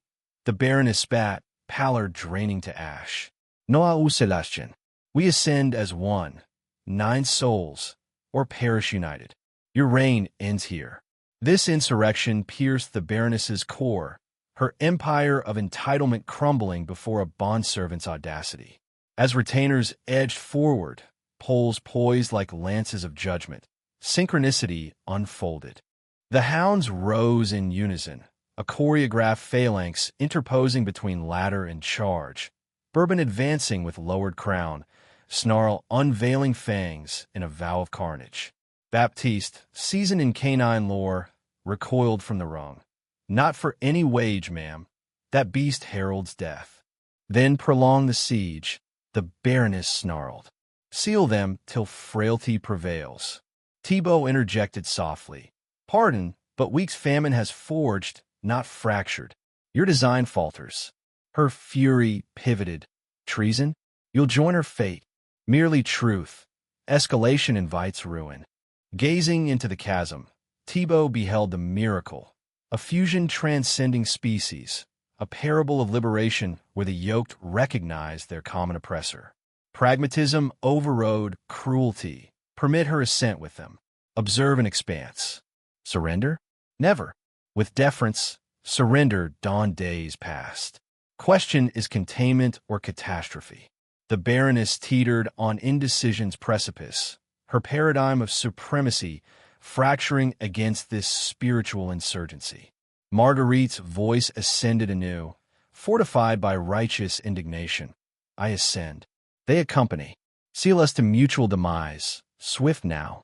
The Baroness spat, pallor draining to ash. "No auselation. We ascend as one, 9 souls, or perish united. Your reign ends here." This insurrection pierced the Baroness's core, her empire of entitlement crumbling before a bondservant's audacity. As retainers edged forward, poles poised like lances of judgment, synchronicity unfolded. The hounds rose in unison, a choreographed phalanx interposing between ladder and charge, Bourbon advancing with lowered crown, snarl unveiling fangs in a vow of carnage. Baptiste, seasoned in canine lore, recoiled from the wrong. "Not for any wage, ma'am. That beast heralds death." "Then prolong the siege," the Baroness snarled. "Seal them till frailty prevails." Thibaut interjected softly. "Pardon, but week's famine has forged, not fractured. Your design falters." Her fury pivoted. "Treason? You'll join her fate. Merely truth. Escalation invites ruin." Gazing into the chasm, Thibaut beheld the miracle, a fusion transcending species, a parable of liberation where the yoked recognized their common oppressor. Pragmatism overrode cruelty. Permit her assent with them. Observe an expanse. Surrender? Never. With deference, surrender dawn days past. Question is containment or catastrophe. The Baroness teetered on indecision's precipice, her paradigm of supremacy fracturing against this spiritual insurgency. Marguerite's voice ascended anew, fortified by righteous indignation. I ascend. They accompany. Seal us to mutual demise, swift now,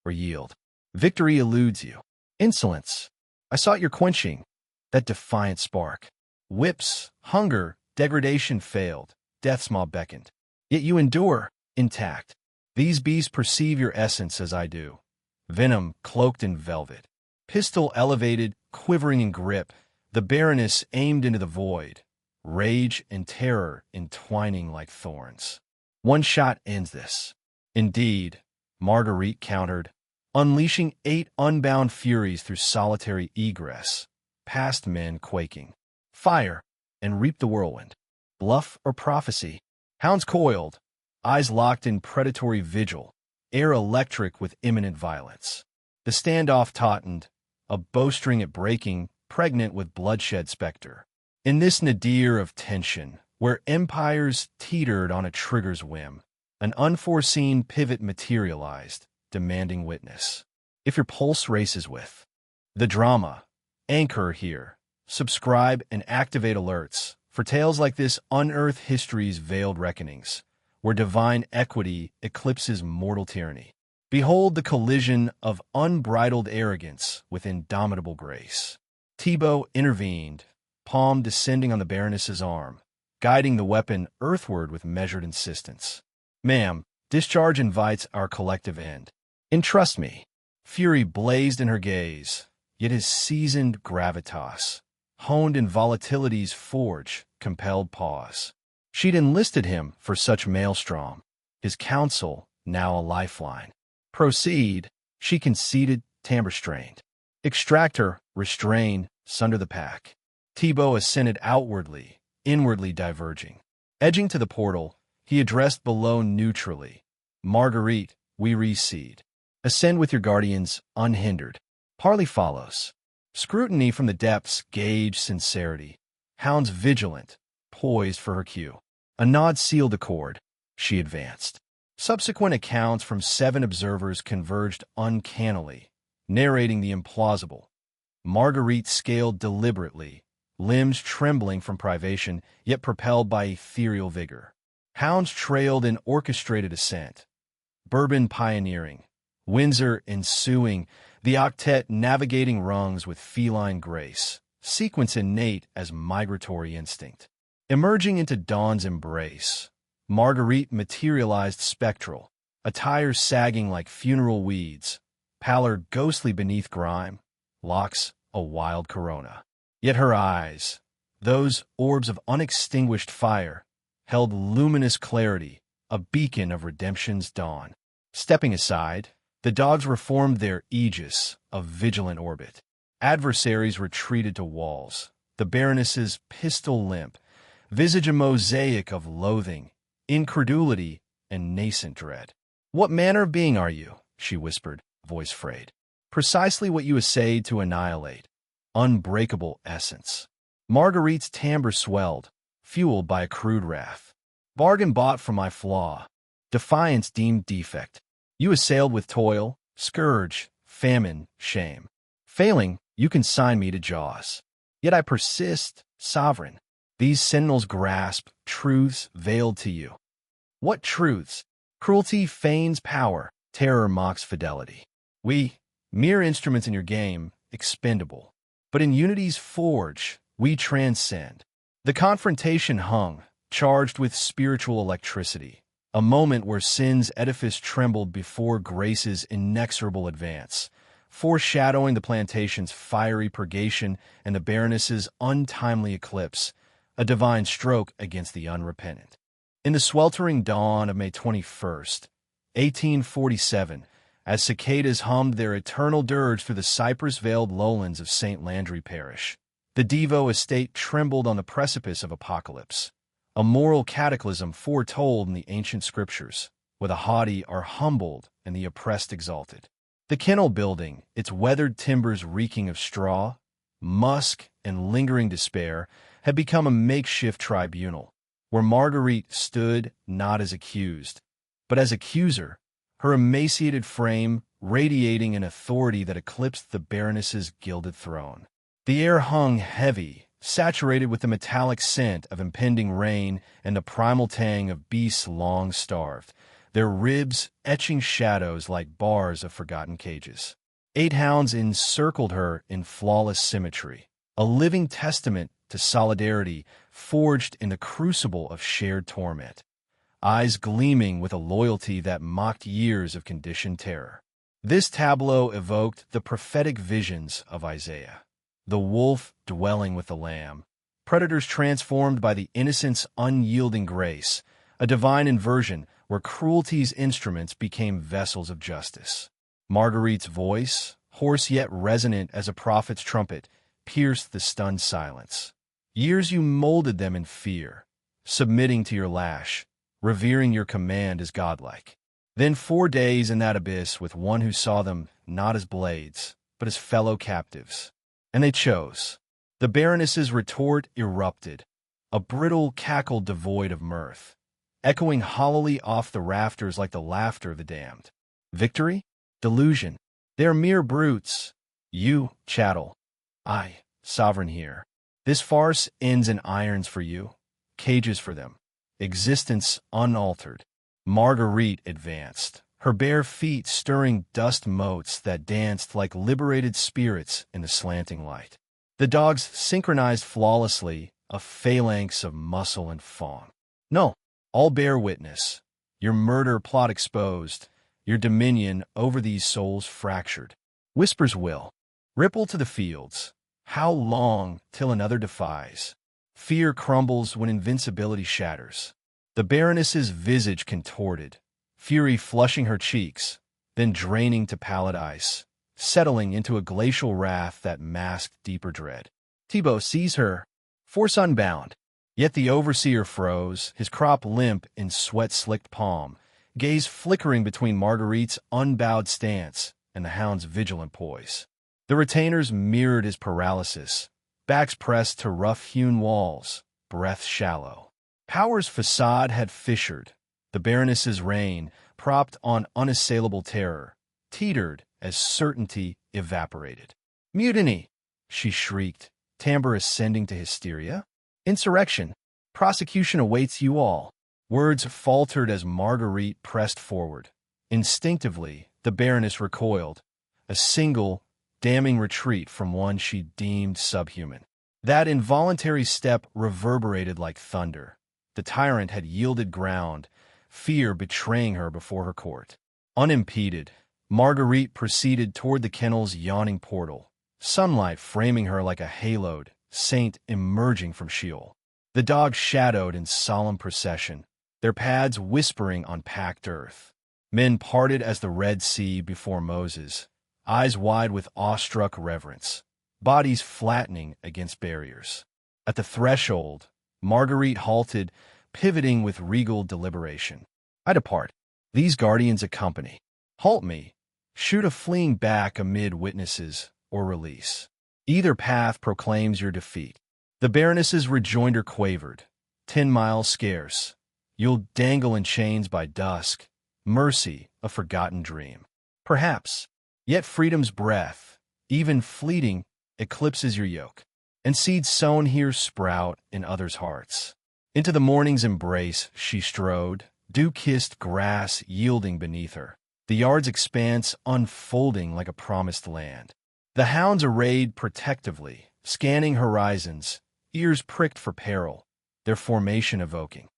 or yield. Victory eludes you. Insolence. I sought your quenching, that defiant spark. Whips, hunger, degradation failed, death's maw beckoned. Yet you endure, intact. These beasts perceive your essence as I do. Venom cloaked in velvet. Pistol elevated, quivering in grip, the Baroness aimed into the void, rage and terror entwining like thorns. One shot ends this. Indeed, Marguerite countered, unleashing 8 unbound furies through solitary egress, past men quaking. Fire, and reap the whirlwind. Bluff or prophecy? Hounds coiled, eyes locked in predatory vigil, air electric with imminent violence. The standoff tautened, a bowstring at breaking, pregnant with bloodshed specter. In this nadir of tension, where empires teetered on a trigger's whim, an unforeseen pivot materialized, demanding witness. If your pulse races with the drama, anchor here, subscribe and activate alerts for tales like this. Unearth history's veiled reckonings, where divine equity eclipses mortal tyranny. Behold the collision of unbridled arrogance with indomitable grace. Thibaut intervened, palm descending on the Baroness's arm, guiding the weapon earthward with measured insistence. Ma'am, discharge invites our collective end. Entrust me. Fury blazed in her gaze, yet his seasoned gravitas, honed in volatility's forge, compelled pause. She'd enlisted him for such maelstrom, his counsel now a lifeline. Proceed, she conceded, timbre strained. Extract her, restrain, sunder the pack. Thibaut ascended outwardly, inwardly diverging. Edging to the portal, he addressed below neutrally. Marguerite, we recede. Ascend with your guardians, unhindered. Parley follows. Scrutiny from the depths gauge sincerity. Hounds vigilant, poised for her cue. A nod sealed the chord. She advanced. Subsequent accounts from 7 observers converged uncannily, narrating the implausible. Marguerite scaled deliberately, limbs trembling from privation, yet propelled by ethereal vigor. Hounds trailed in orchestrated ascent. Bourbon pioneering, Windsor ensuing, the octet navigating rungs with feline grace, sequence innate as migratory instinct. Emerging into dawn's embrace, Marguerite materialized spectral, attire sagging like funeral weeds, pallor ghostly beneath grime, locks a wild corona. Yet her eyes, those orbs of unextinguished fire, held luminous clarity, a beacon of redemption's dawn. Stepping aside, the dogs reformed their aegis of vigilant orbit. Adversaries retreated to walls, the Baroness's pistol limp, visage a mosaic of loathing, incredulity, and nascent dread. What manner of being are you? She whispered, voice frayed. Precisely what you essayed to annihilate. Unbreakable essence. Marguerite's timbre swelled, fueled by a crude wrath. Bargain bought for my flaw. Defiance deemed defect. You assailed with toil, scourge, famine, shame. Failing, you consign me to jaws. Yet I persist, sovereign. These sentinels grasp truths veiled to you. What truths? Cruelty feigns power, terror mocks fidelity. We, mere instruments in your game, expendable. But in unity's forge, we transcend. The confrontation hung, charged with spiritual electricity, a moment where sin's edifice trembled before grace's inexorable advance, foreshadowing the plantation's fiery purgation and the Baroness's untimely eclipse, a divine stroke against the unrepentant. In the sweltering dawn of May 21st, 1847, as cicadas hummed their eternal dirge through the cypress-veiled lowlands of St. Landry Parish, the Devo estate trembled on the precipice of apocalypse, a moral cataclysm foretold in the ancient scriptures, where the haughty are humbled and the oppressed exalted. The kennel building, its weathered timbers reeking of straw, musk, and lingering despair, had become a makeshift tribunal, where Marguerite stood not as accused, but as accuser, her emaciated frame radiating an authority that eclipsed the Baroness's gilded throne. The air hung heavy, saturated with the metallic scent of impending rain and the primal tang of beasts long starved, their ribs etching shadows like bars of forgotten cages. 8 hounds encircled her in flawless symmetry, a living testament to solidarity forged in the crucible of shared torment, eyes gleaming with a loyalty that mocked years of conditioned terror. This tableau evoked the prophetic visions of Isaiah, the wolf dwelling with the lamb, predators transformed by the innocent's unyielding grace, a divine inversion where cruelty's instruments became vessels of justice. Marguerite's voice, hoarse yet resonant as a prophet's trumpet, pierced the stunned silence. Years you molded them in fear, submitting to your lash, revering your command as godlike. Then 4 days in that abyss with one who saw them not as blades, but as fellow captives. And they chose. The Baroness's retort erupted, a brittle cackle devoid of mirth, echoing hollowly off the rafters like the laughter of the damned. Victory? Delusion. They are mere brutes. You, chattel. I, sovereign here. This farce ends in irons for you, cages for them. Existence unaltered. Marguerite advanced, her bare feet stirring dust motes that danced like liberated spirits in the slanting light. The dogs synchronized flawlessly, a phalanx of muscle and fawn. No, all bear witness. Your murder plot exposed, your dominion over these souls fractured. Whispers will ripple to the fields. How long till another defies? Fear crumbles when invincibility shatters. The Baroness's visage contorted, fury flushing her cheeks, then draining to pallid ice, settling into a glacial wrath that masked deeper dread. Thibaut sees her, force unbound. Yet the overseer froze, his crop limp in sweat-slicked palm, gaze flickering between Marguerite's unbowed stance and the hound's vigilant poise. The retainers mirrored his paralysis, backs pressed to rough-hewn walls, breath shallow. Power's facade had fissured. The Baroness's reign, propped on unassailable terror, teetered as certainty evaporated. Mutiny! She shrieked, timbre ascending to hysteria. Insurrection! Prosecution awaits you all. Words faltered as Marguerite pressed forward. Instinctively, the Baroness recoiled, a single, damning retreat from one she deemed subhuman. That involuntary step reverberated like thunder. The tyrant had yielded ground, fear betraying her before her court. Unimpeded, Marguerite proceeded toward the kennel's yawning portal, sunlight framing her like a haloed saint emerging from Sheol. The dogs shadowed in solemn procession, their pads whispering on packed earth. Men parted as the Red Sea before Moses, eyes wide with awestruck reverence, bodies flattening against barriers. At the threshold, Marguerite halted, pivoting with regal deliberation. I depart. These guardians accompany. Halt me. Shoot a fleeing back amid witnesses, or release. Either path proclaims your defeat. The Baroness's rejoinder quavered. 10 miles scarce. You'll dangle in chains by dusk. Mercy, a forgotten dream. Perhaps. Yet freedom's breath, even fleeting, eclipses your yoke. And seeds sown here sprout in others' hearts. Into the morning's embrace she strode, dew-kissed grass yielding beneath her, the yard's expanse unfolding like a promised land. The hounds arrayed protectively, scanning horizons, ears pricked for peril, their formation evoking.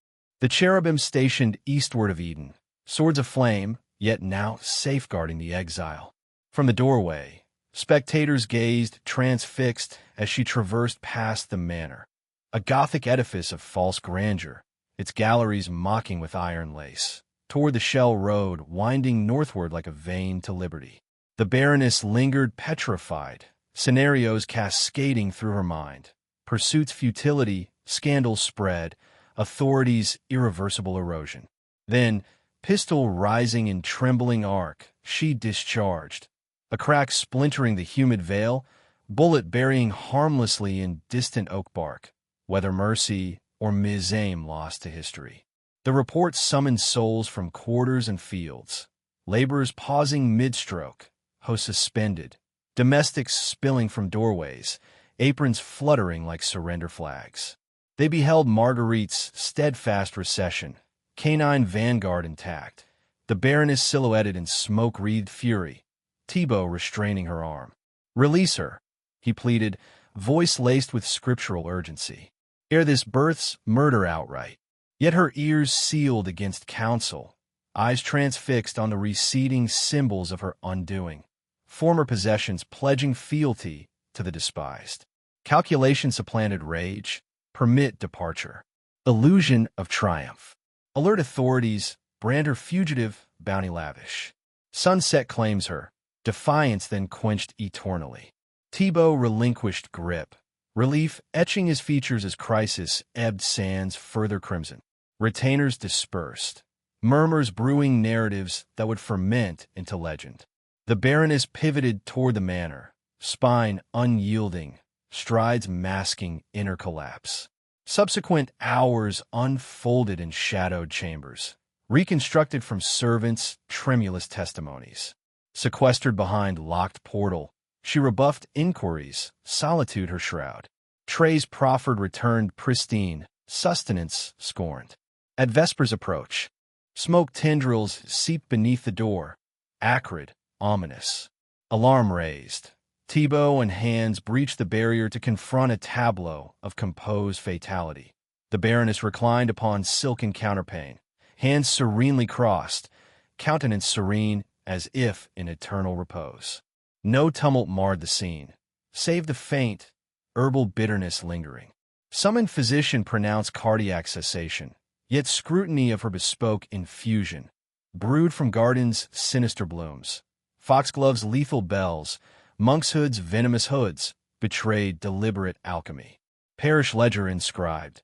The cherubim stationed eastward of Eden, swords aflame, yet now safeguarding the exile. From the doorway, spectators gazed transfixed as she traversed past the manor, a Gothic edifice of false grandeur, its galleries mocking with iron lace, toward the Shell Road winding northward like a vein to liberty. The Baroness lingered petrified, scenarios cascading through her mind, pursuit's futility, scandals spread, authority's irreversible erosion. Then, pistol rising in trembling arc, she discharged, a crack splintering the humid veil, bullet burying harmlessly in distant oak bark, whether mercy or misaim lost to history. The report summoned souls from quarters and fields, Laborers pausing mid-stroke, hosts suspended, domestics spilling from doorways, aprons fluttering like surrender flags. They beheld Marguerite's steadfast recession, canine vanguard intact, the Baroness silhouetted in smoke-wreathed fury, Thibaut restraining her arm. "Release her," he pleaded, voice laced with scriptural urgency. "Ere this births murder outright." Yet her ears sealed against counsel, eyes transfixed on the receding symbols of her undoing, former possessions pledging fealty to the despised. Calculation supplanted rage, permit departure. Illusion of triumph. Alert authorities, brand her fugitive, bounty lavish. Sunset claims her, defiance then quenched eternally. Thibaut relinquished grip. Relief etching his features as crisis ebbed sands further crimson. Retainers dispersed. Murmurs brewing narratives that would ferment into legend. The Baroness pivoted toward the manor, spine unyielding, strides masking inner collapse. Subsequent hours unfolded in shadowed chambers, reconstructed from servants' tremulous testimonies. Sequestered behind locked portal, she rebuffed inquiries, solitude her shroud. Trays proffered returned pristine, sustenance scorned. At vespers approach, smoke tendrils seeped beneath the door, acrid, ominous. Alarm raised. Thibaut and hands breached the barrier to confront a tableau of composed fatality. The Baroness reclined upon silken counterpane, hands serenely crossed, countenance serene as if in eternal repose. No tumult marred the scene, save the faint, herbal bitterness lingering. Summoned physician pronounced cardiac cessation, yet scrutiny of her bespoke infusion, brewed from gardens' sinister blooms. Foxglove's lethal bells, monkshood's venomous hoods, betrayed deliberate alchemy. Parish ledger inscribed,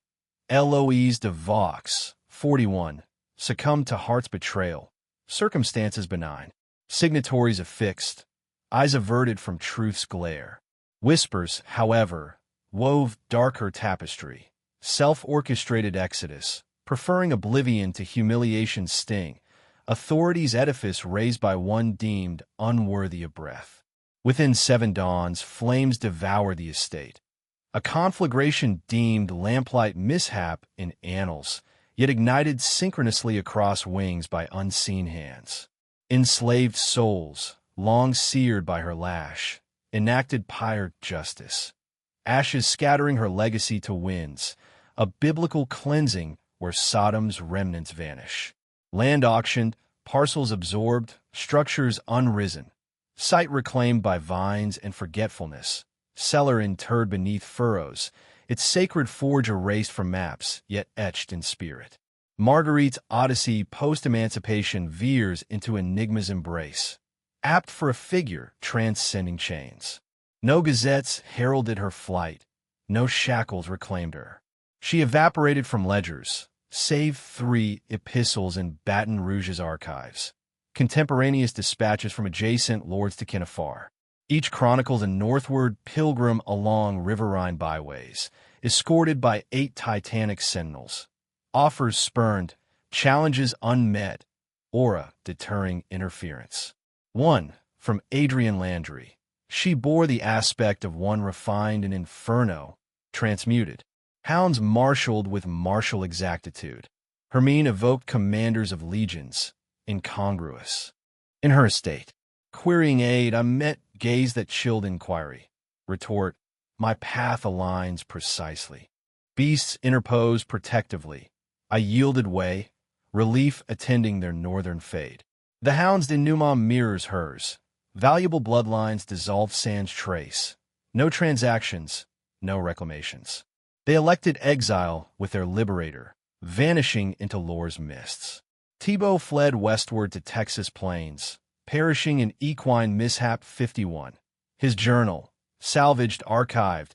Eloise de Vaux, 41, succumbed to heart's betrayal, circumstances benign, signatories affixed, eyes averted from truth's glare. Whispers, however, wove darker tapestry, self-orchestrated exodus, preferring oblivion to humiliation's sting, authority's edifice raised by one deemed unworthy of breath. Within 7 dawns, flames devour the estate. A conflagration deemed lamplight mishap in annals, yet ignited synchronously across wings by unseen hands. Enslaved souls, long seared by her lash, enacted pyre justice. Ashes scattering her legacy to winds, a biblical cleansing where Sodom's remnants vanish. Land auctioned, parcels absorbed, structures unrisen. Site reclaimed by vines and forgetfulness. Cellar interred beneath furrows, its sacred forge erased from maps, yet etched in spirit. Marguerite's odyssey post-emancipation veers into enigma's embrace, apt for a figure transcending chains. No gazettes heralded her flight, no shackles reclaimed her. She evaporated from ledgers, save 3 epistles in Baton Rouge's archives, contemporaneous dispatches from adjacent lords to kin afar. Each chronicles a northward pilgrim along riverine byways, escorted by 8 titanic sentinels. Offers spurned, challenges unmet, aura deterring interference. 1. From Adrian Landry. She bore the aspect of one refined in inferno, transmuted. Hounds marshaled with martial exactitude. Her mien evoked commanders of legions, incongruous. In her estate, querying aid, I met gaze that chilled inquiry. Retort, my path aligns precisely. Beasts interpose protectively. I yielded way, relief attending their northern fade. The hound's denouement mirrors hers. Valuable bloodlines dissolve sands trace. No transactions, no reclamations. They elected exile with their liberator, vanishing into lore's mists. Thibaut fled westward to Texas plains, perishing in equine mishap 51. His journal, salvaged, archived,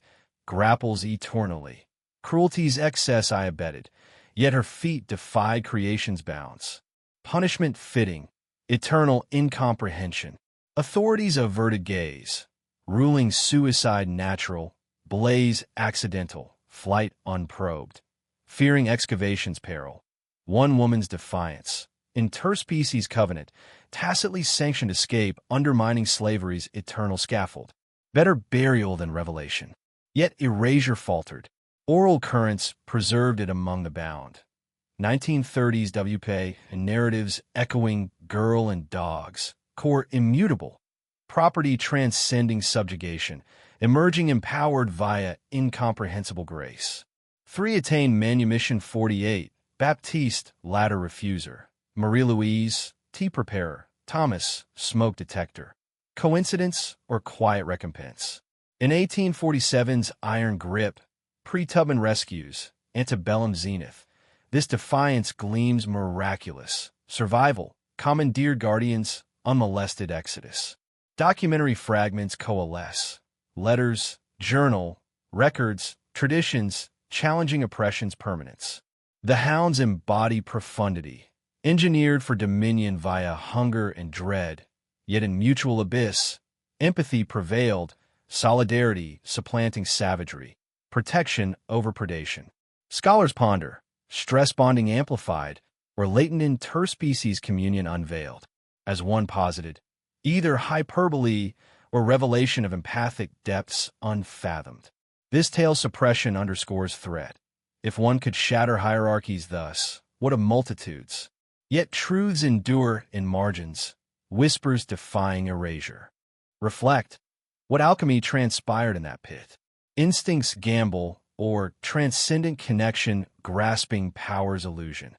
grapples eternally. Cruelty's excess I abetted, yet her feet defied creation's bounds. Punishment fitting, eternal incomprehension. Authorities averted gaze, ruling suicide natural, blaze accidental, flight unprobed. Fearing excavation's peril. One woman's defiance, interspecies covenant, tacitly sanctioned escape, undermining slavery's eternal scaffold. Better burial than revelation. Yet erasure faltered. Oral currents preserved it among the bound. 1930s WP and narratives echoing girl and dogs, core immutable, property transcending subjugation, emerging empowered via incomprehensible grace. 3 attained manumission 48, Baptiste, ladder refuser, Marie-Louise, tea preparer, Thomas, smoke detector. Coincidence or quiet recompense? In 1847's Iron Grip, pre-Tubman rescues, Antebellum zenith, this defiance gleams miraculous. Survival, commandeered guardians, unmolested exodus. Documentary fragments coalesce. Letters, journal, records, traditions, challenging oppression's permanence. The hounds embody profundity, engineered for dominion via hunger and dread, yet in mutual abyss, empathy prevailed, solidarity supplanting savagery, protection over predation. Scholars ponder, stress bonding amplified, or latent interspecies communion unveiled. As one posited, either hyperbole or revelation of empathic depths unfathomed. This tale's suppression underscores threat. If one could shatter hierarchies thus, what of multitudes? Yet truths endure in margins, whispers defying erasure. Reflect, what alchemy transpired in that pit? Instincts gamble, or transcendent connection grasping power's illusion?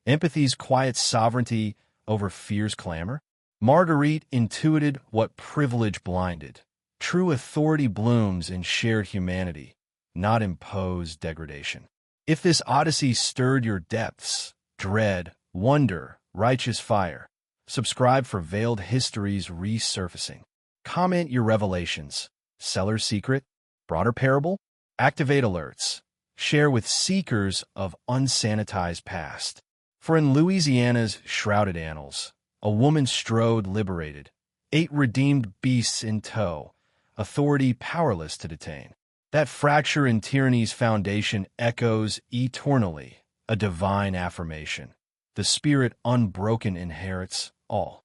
Empathy's quiet sovereignty over fear's clamor? Marguerite intuited what privilege blinded. True authority blooms in shared humanity, not imposed degradation. If this odyssey stirred your depths, dread, wonder, righteous fire, subscribe for veiled history's resurfacing. Comment your revelations. Cellar's secret? Broader parable? Activate alerts. Share with seekers of unsanitized past. For in Louisiana's shrouded annals, a woman strode liberated, 8 redeemed beasts in tow, authority powerless to detain. That fracture in tyranny's foundation echoes eternally, a divine affirmation. The spirit unbroken inherits all.